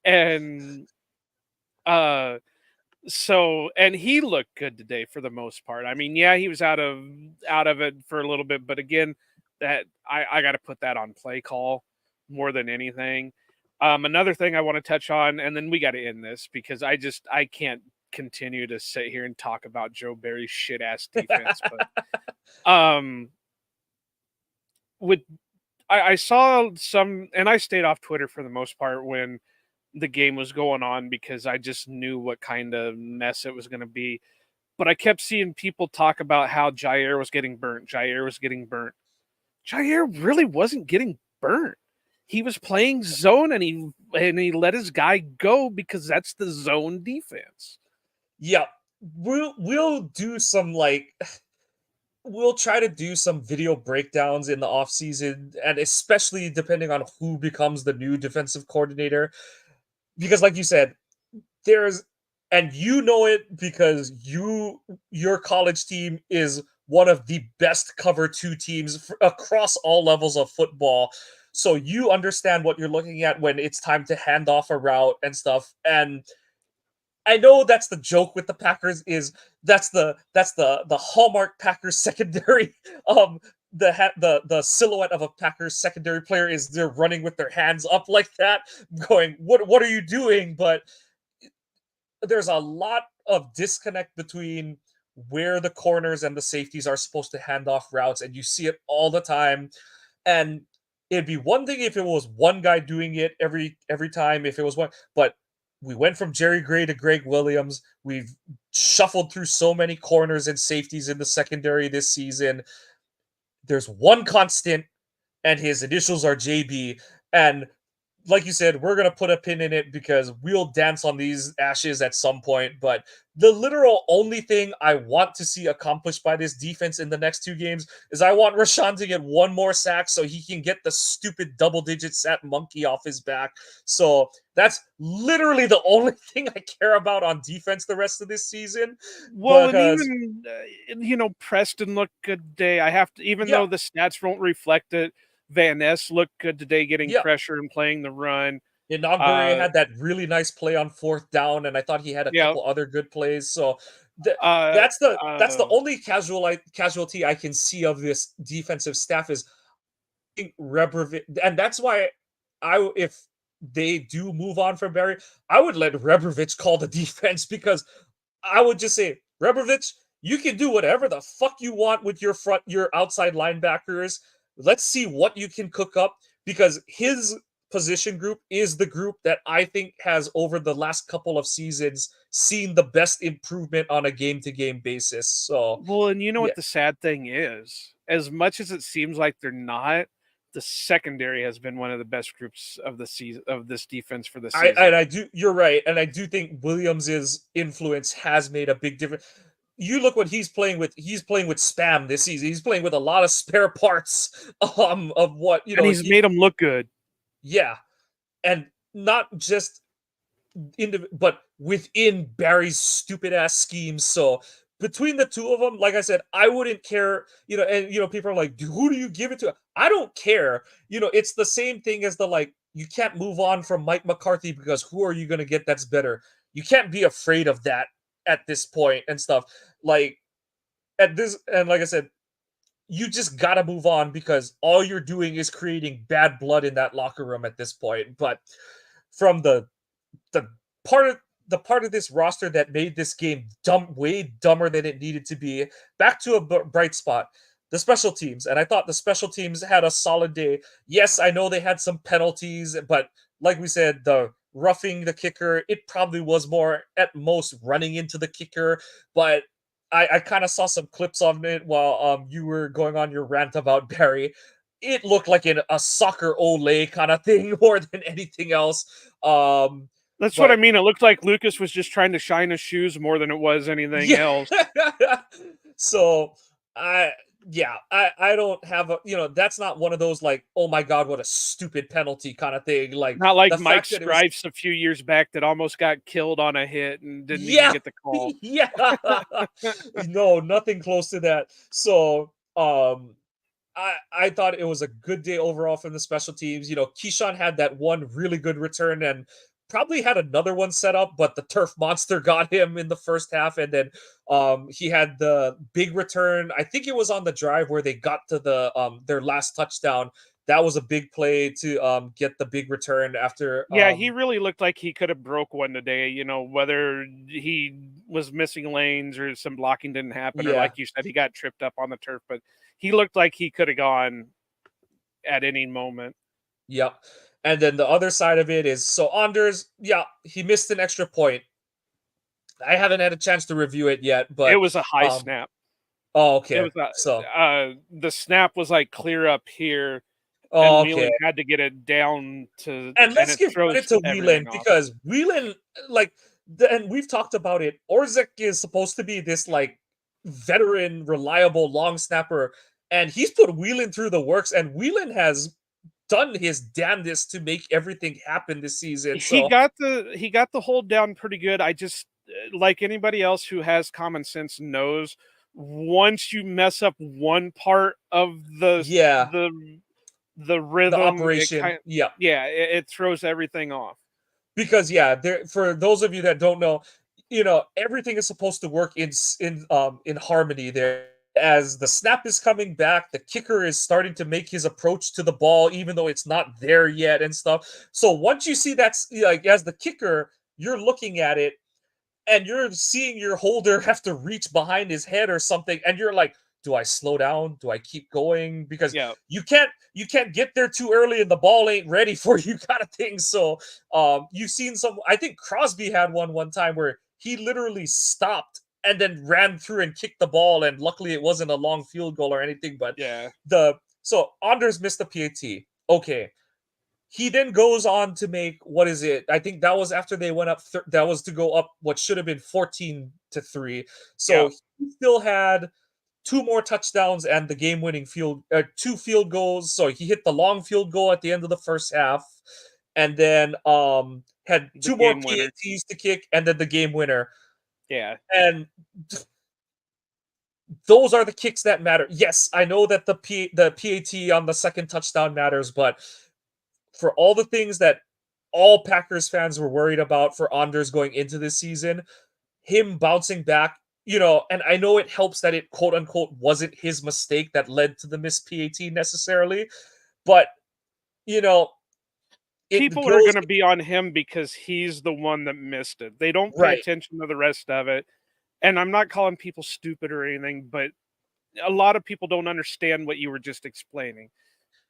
S2: And uh and he looked good today for the most part. I mean, yeah, he was out of it for a little bit, but again, that I got to put that on play call more than anything. Another thing I want to touch on, and then we got to end this because I can't continue to sit here and talk about Joe Barry's shit ass defense. But with I saw some, and I stayed off Twitter for the most part when the game was going on because I just knew what kind of mess it was going to be. But I kept seeing people talk about how Jair was getting burnt. Jair was getting burnt. Jair really wasn't getting burnt. He was playing zone and he let his guy go because that's the zone defense.
S1: Yeah, we'll do some like we'll try to do some video breakdowns in the off season, and especially depending on who becomes the new defensive coordinator, because like you said, there's and you know it because your college team is one of the best cover two teams across all levels of football. So you understand what you're looking at when it's time to hand off a route and stuff. And I know that's the joke with the Packers is that's the hallmark Packers secondary. The silhouette of a Packers secondary player is they're running with their hands up like that, going, "What are you doing?" But there's a lot of disconnect between where the corners and the safeties are supposed to hand off routes, and you see it all the time. And it'd be one thing if it was one guy doing it every time, if it was one, but we went from Jerry Gray to Greg Williams. We've shuffled through so many corners and safeties in the secondary this season. There's one constant, and his initials are JB. And like you said, we're gonna put a pin in it because we'll dance on these ashes at some point. But the literal only thing I want to see accomplished by this defense in the next 2 games is I want Rashawn to get one more sack so he can get the stupid double-digit sack monkey off his back. So that's literally the only thing I care about on defense the rest of this season.
S2: Well, and
S1: Because
S2: even Preston looked good today. I have to, even
S1: yeah,
S2: though the stats won't reflect it, Van Ness looked good today, getting
S1: yeah,
S2: pressure and playing the run.
S1: Inagbare
S2: Uh,
S1: had that really nice play on 4th down, and I thought he had a
S2: yeah,
S1: couple other good plays. So th-
S2: uh,
S1: that's the
S2: uh,
S1: only casualty I can see of this defensive staff is Rebrovich, and that's why if they do move on from Barry, I would let Rebrovich call the defense because I would just say, Rebrovich, you can do whatever the fuck you want with your outside linebackers. Let's see what you can cook up because his position group is the group that I think has over the last couple of seasons seen the best improvement on a game to game basis. So,
S2: well, and you know
S1: yeah,
S2: what the sad thing is? As much as it seems like they're not, the secondary has been one of the best groups of the season of this defense for the season.
S1: I do. You're right, and I do think Williams's influence has made a big difference. You look what he's playing with. He's playing with spam this season. He's playing with a lot of spare parts. Of what
S2: And he's made them look good.
S1: yeah, and not just but within Barry's stupid ass schemes. So between the two of them, like I said, I wouldn't care. And people are like, who do you give it to? I don't care. It's the same thing as the like. You can't move on from Mike McCarthy because who are you going to get that's better? You can't be afraid of that at this point and stuff. Like at this, and like I said, you just gotta move on because all you're doing is creating bad blood in that locker room at this point. But from the part of the part of this roster that made this game way dumber than it needed to be, back to a bright spot, the special teams. And I thought the special teams had a solid day. Yes, I know they had some penalties, but like we said, the roughing the kicker, it probably was more at most running into the kicker. But I kind of saw some clips of it while you were going on your rant about Barry. It looked like a soccer ole kind of thing more than anything else.
S2: That's what I
S1: But
S2: mean. It looked like Lucas was just trying to shine his shoes more than it was anything
S1: yeah.
S2: else.
S1: So I I don't have a, that's not one of those like, oh my god, what a stupid penalty kind of thing. Like
S2: Not like
S1: the
S2: Mike
S1: fact that it was,
S2: Strifes a few years back that almost got killed on a hit and didn't even
S1: yeah,
S2: get the call.
S1: yeah. No, nothing close to that. So I thought it was a good day overall from the special teams. Keyshawn had that one really good return and probably had another one set up, but the turf monster got him in the first half. And then he had the big return. I think it was on the drive where they got to their last touchdown. That was a big play to get the big return after
S2: Yeah, he really looked like he could have broke one today, whether he was missing lanes or some blocking didn't happen, or
S1: yeah.
S2: like you said, he got tripped up on the turf, but he looked like he could have gone at any moment.
S1: Yep. And then the other side of it is, so Anders, yeah, he missed an extra point. I haven't had a chance to review it yet,
S2: It
S1: but
S2: was a high
S1: um
S2: snap.
S1: oh,
S2: It
S1: okay.
S2: was a
S1: So
S2: the snap was like clear up here,
S1: oh,
S2: and
S1: okay.
S2: Nealon had to get it down to,
S1: And
S2: and
S1: let's
S2: it
S1: give
S2: throws
S1: credit to
S2: everything
S1: Whelan
S2: off.
S1: because Whelan, like, and we've talked about it. Orzik is supposed to be this like veteran, reliable long snapper, and he's put Whelan through the works, and Whelan has done his damnedest to make everything happen this season. So
S2: He got the hold down pretty good. I just like anybody else who has common sense knows once you mess up one part of
S1: yeah,
S2: the
S1: the
S2: rhythm, it
S1: operation,
S2: kind
S1: yeah.
S2: yeah, it throws everything off.
S1: Because yeah, there, for those of you that don't know, everything is supposed to work in harmony there. As the snap is coming back, the kicker is starting to make his approach to the ball, even though it's not there yet and stuff. So once you see that's like as the kicker, you're looking at it and you're seeing your holder have to reach behind his head or something, and you're like, do I slow down, do I keep going, because
S2: Yeah.
S1: you can't get there too early and the ball ain't ready for you kind of thing. So you've seen some, I think Crosby had one time where he literally stopped and then ran through and kicked the ball, and luckily it wasn't a long field goal or anything. But
S2: Yeah.
S1: the so Anders missed the PAT. Okay, he then goes on to make, what is it? I think that was after they went up. That was to go up what should have been 14-3.
S2: Yeah.
S1: So he still had two more touchdowns and the game-winning two field goals. So he hit the long field goal at the end of the first half, and then had
S2: The
S1: two more
S2: game winner.
S1: PATs to kick, and then the game winner.
S2: Yeah.
S1: And those are the kicks that matter. Yes, I know that the PAT on the second touchdown matters, but for all the things that all Packers fans were worried about for Anders going into this season, him bouncing back, and I know it helps that it quote unquote wasn't his mistake that led to the missed PAT necessarily, but you know, it
S2: People are
S1: goes
S2: going to be on him because he's the one that missed it. They don't pay
S1: right,
S2: attention to the rest of it. And I'm not calling people stupid or anything, but a lot of people don't understand what you were just explaining.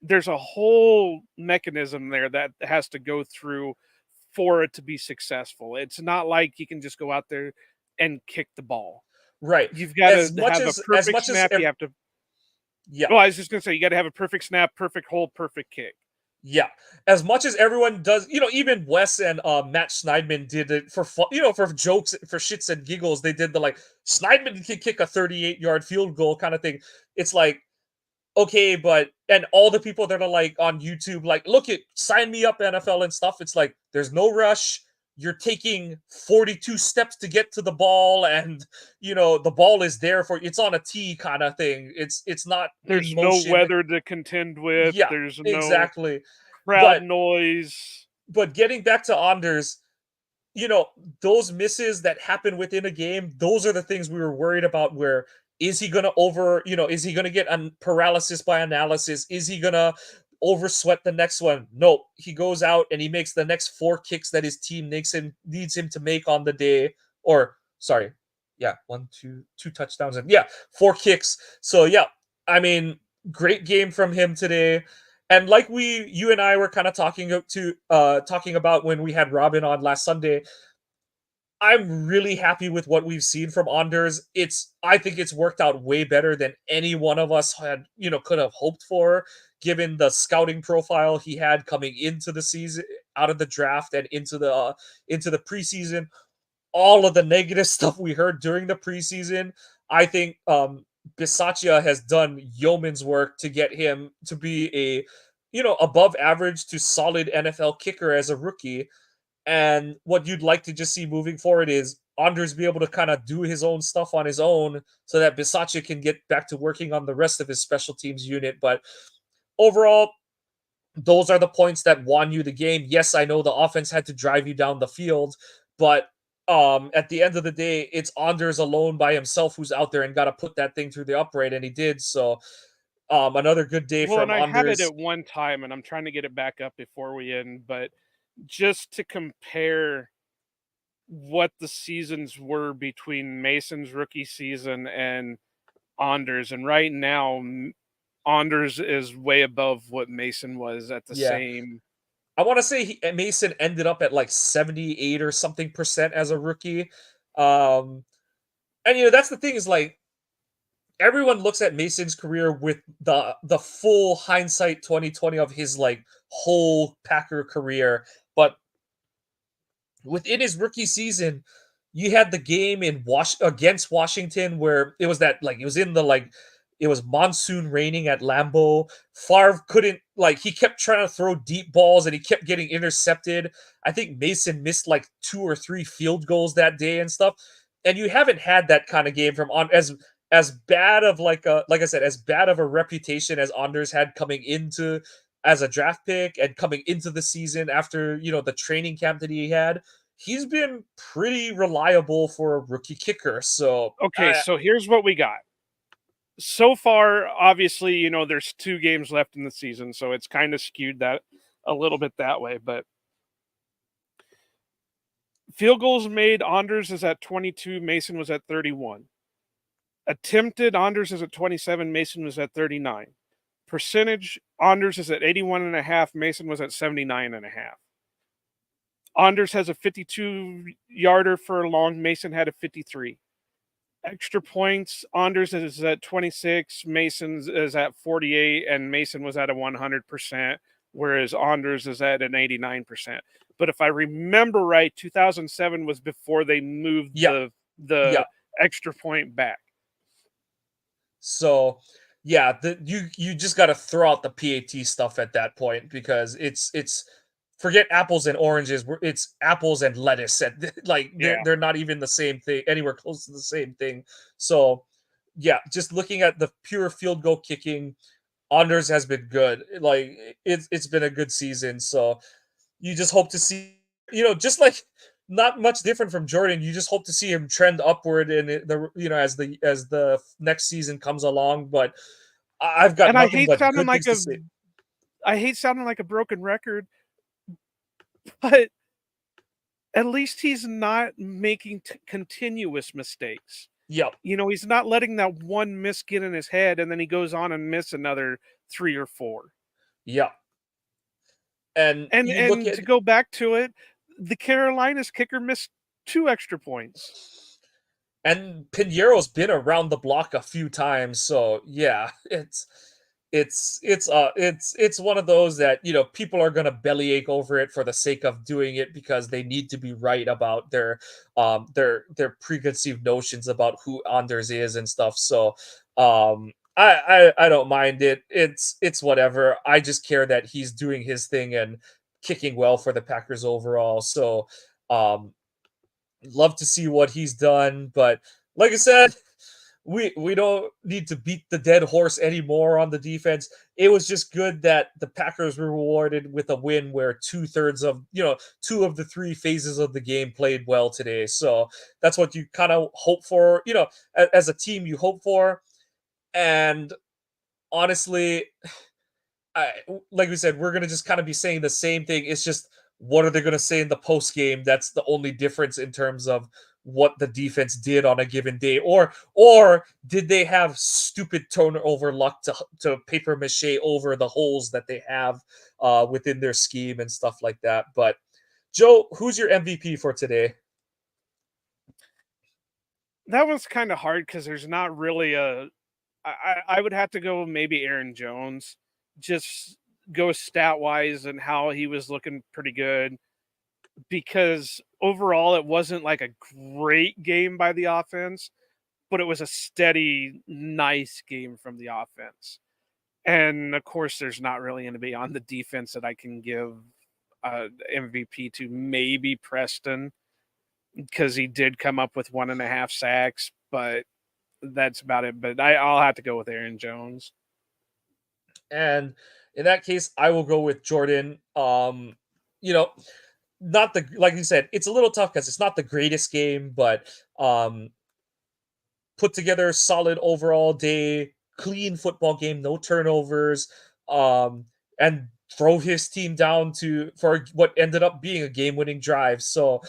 S2: There's a whole mechanism there that has to go through for it to be successful. It's not like you can just go out there and kick the ball.
S1: right.
S2: You've got to
S1: As much
S2: have a
S1: as
S2: perfect
S1: much as
S2: snap. You have to.
S1: yeah,
S2: Well, I was just gonna say you got to have a perfect snap, perfect hold, perfect kick.
S1: yeah. As much as everyone does, even Wes and Matt Schneidman did it for fun, for jokes, for shits and giggles. They did the like Schneidman can kick a 38-yard field goal kind of thing. It's like, okay, but and all the people that are like on YouTube, like, look at sign me up NFL and stuff. It's like there's no rush. You're taking 42 steps to get to the ball, and the ball is there for it's on a tee kind of thing. It's not in
S2: There's no
S1: motion.
S2: weather to contend with.
S1: Yeah,
S2: There's no
S1: exactly.
S2: crowd
S1: But
S2: noise.
S1: getting back to Anders, those misses that happen within a game, those are the things we were worried about where Is he gonna over, is he gonna get paralysis by analysis? Is he gonna over sweat the next one? No, he goes out and he makes the next four kicks that his team needs him to make on the day. Or sorry, yeah, one, two touchdowns and yeah, four kicks. So yeah, I mean, great game from him today. And like you and I were kind of talking about when we had Robin on last Sunday, I'm really happy with what we've seen from Anders. I think it's worked out way better than any one of us had, could have hoped for, given the scouting profile he had coming into the season, out of the draft and into the preseason. All of the negative stuff we heard during the preseason, I think Bisaccia has done yeoman's work to get him to be a, above average to solid NFL kicker as a rookie. And what you'd like to just see moving forward is Anders be able to kind of do his own stuff on his own so that Bisaccia can get back to working on the rest of his special teams unit. But overall, those are the points that won you the game. Yes, I know the offense had to drive you down the field, but at the end of the day, it's Anders alone by himself who's out there and got to put that thing through the upright, and he did. So another good day
S2: Well, and
S1: from
S2: I had it
S1: Anders.
S2: at one time, and I'm trying to get it back up before we end. But just to compare what the seasons were between Mason's rookie season and Anders, and right now Anders is way above what Mason was at the
S1: Yeah,
S2: same.
S1: I want to say Mason ended up at like 78 or something percent as a rookie. Um, and that's the thing is like everyone looks at Mason's career with the full hindsight 2020 of his like whole Packer career, but within his rookie season, you had the game in against Washington where it was that like it was in the like it was monsoon raining at Lambeau. Favre couldn't like he kept trying to throw deep balls and he kept getting intercepted. I think Mason missed like two or three field goals that day and stuff. And you haven't had that kind of game from on as bad of like I said, as bad of a reputation as Anders had coming into as a draft pick and coming into the season after the training camp that he had. He's been pretty reliable for a rookie kicker. So
S2: Okay, so here's what we got. So far, obviously, there's 2 games left in the season, so it's kind of skewed that a little bit that way. But field goals made, Anders is at 22, Mason was at 31. Attempted, Anders is at 27, Mason was at 39. Percentage, Anders is at 81.5, Mason was at 79.5. Anders has a 52 yarder for a long, Mason had a 53. Extra points, Anders is at 26, Mason's is at 48, and Mason was at a 100%, whereas Anders is at an 89%. But if I remember right, 2007 was before they moved
S1: yeah,
S2: the
S1: yeah.
S2: extra point back.
S1: So yeah, you just got to throw out the PAT stuff at that point because it's forget apples and oranges. It's apples and lettuce, and like
S2: Yeah.
S1: they're not even the same thing anywhere close to the same thing. So yeah, just looking at the pure field goal kicking, Anders has been good. Like it's been a good season. So you just hope to see, just like not much different from Jordan. You just hope to see him trend upward in the as the next season comes along. But I've got
S2: And I
S1: nothing
S2: hate
S1: but
S2: sounding
S1: good
S2: like
S1: things to
S2: a
S1: say.
S2: I hate sounding like a broken record, but at least he's not making continuous mistakes.
S1: Yep,
S2: He's not letting that one miss get in his head and then he goes on and miss another 3 or 4.
S1: yep. And
S2: And
S1: you look
S2: and
S1: at
S2: to go back to it, the Carolinas kicker missed 2 extra points.
S1: and Piniero's been around the block a few times, so yeah, it's one of those that people are gonna bellyache over it for the sake of doing it because they need to be right about their preconceived notions about who Anders is and stuff. So I don't mind it. It's whatever. I just care that he's doing his thing and kicking well for the Packers overall. So love to see what he's done, but like I said, we don't need to beat the dead horse anymore on the defense. It was just good that the Packers were rewarded with a win where 2/3 of, two of the three phases of the game played well today. So that's what you kind of hope for, as a team you hope for. And honestly, I like we said, we're gonna just kind of be saying the same thing. It's just what are they gonna say in the post game? That's the only difference in terms of what the defense did on a given day, or did they have stupid turnover luck to paper mache over the holes that they have within their scheme and stuff like that. But Joe, who's your MVP for today?
S2: That was kind of hard because there's not really a. I would have to go maybe Aaron Jones, just go stat wise and how he was looking pretty good. Because overall, it wasn't like a great game by the offense, but it was a steady, nice game from the offense. And of course, there's not really going to be on the defense that I can give MVP to. Maybe Preston, because he did come up with 1.5 sacks, but that's about it. But I'll have to go with Aaron Jones.
S1: And in that case, I will go with Jordan. You know, not the like you said, it's a little tough because it's not the greatest game, but um put together solid overall day, clean football game, no turnovers, and drove his team down to for what ended up being a game-winning drive. So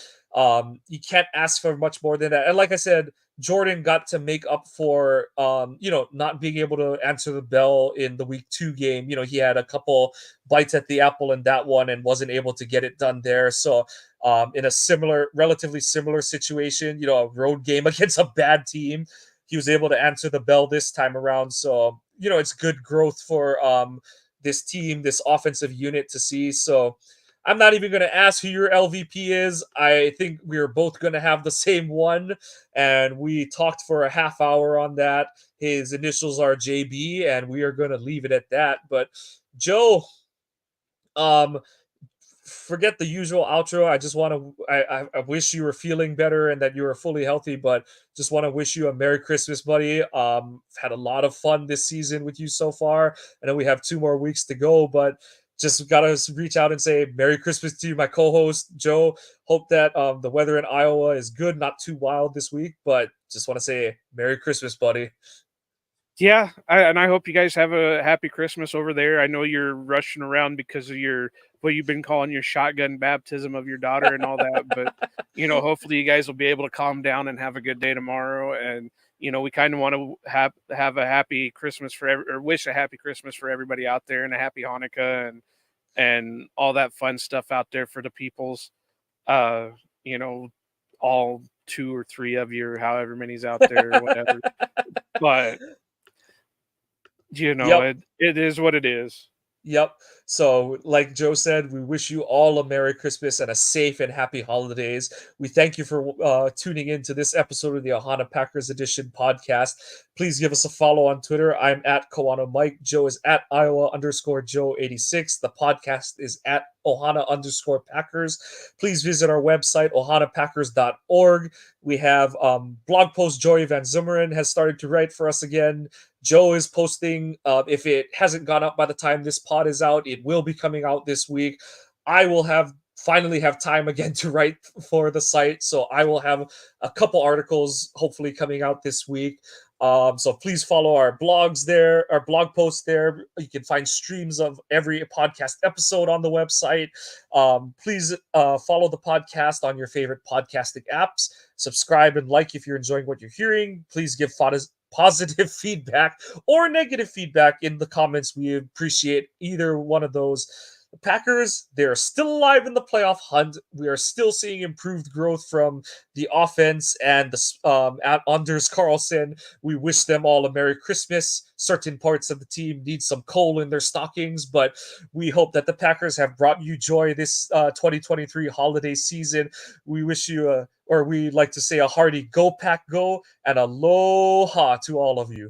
S1: you can't ask for much more than that. And like I said, Jordan got to make up for not being able to answer the bell in the week 2 game. He had a couple bites at the apple in that one and wasn't able to get it done there. So in a relatively similar situation, a road game against a bad team, he was able to answer the bell this time around. So, it's good growth for this team, this offensive unit to see. So I'm not even going to ask who your LVP is. I think we're both going to have the same one. And we talked for a half hour on that. His initials are JB, and we are going to leave it at that. But Joe, um, forget the usual outro. I just want to. I wish you were feeling better and that you were fully healthy. But just want to wish you a Merry Christmas, buddy. Had a lot of fun this season with you so far. I know we have 2 more weeks to go, but just gotta reach out and say Merry Christmas to you, my co-host Joe. Hope that the weather in Iowa is good, not too wild this week. But just want to say Merry Christmas, buddy.
S2: Yeah, and I hope you guys have a happy Christmas over there. I know you're rushing around because of your what you've been calling your shotgun baptism of your daughter and all that, but hopefully you guys will be able to calm down and have a good day tomorrow. And we kind of want to have a happy Christmas or wish a happy Christmas for everybody out there and a happy Hanukkah and all that fun stuff out there for the peoples. Uh, all 2 or 3 of you, or however many's out there, or whatever. But
S1: Yep.
S2: it is what it is.
S1: Yep. So, like Joe said, we wish you all a Merry Christmas and a safe and happy holidays. We thank you for tuning in to this episode of the Ohana Packers Edition podcast. Please give us a follow on Twitter. I'm at Kawana Mike. Joe is at Iowa_Joe86. The podcast is at Ohana_Packers. Please visit our website, ohanapackers.org. We have blog post. Joey Van Zummeren has started to write for us again. Joe is posting. If it hasn't gone up by the time this pod is out, it will be coming out this week. I will finally have time again to write for the site, so I will have a couple articles hopefully coming out this week. So please follow our blogs there, our blog posts there. You can find streams of every podcast episode on the website. Please follow the podcast on your favorite podcasting apps. Subscribe and like if you're enjoying what you're hearing. Please give positive feedback or negative feedback in the comments. We appreciate either one of those. The Packers, they're still alive in the playoff hunt. We are still seeing improved growth from the offense and at Anders Carlson. We wish them all a Merry Christmas. Certain parts of the team need some coal in their stockings, but we hope that the Packers have brought you joy this 2023 holiday season. We wish you or we like to say a hearty go Pack go and aloha to all of you.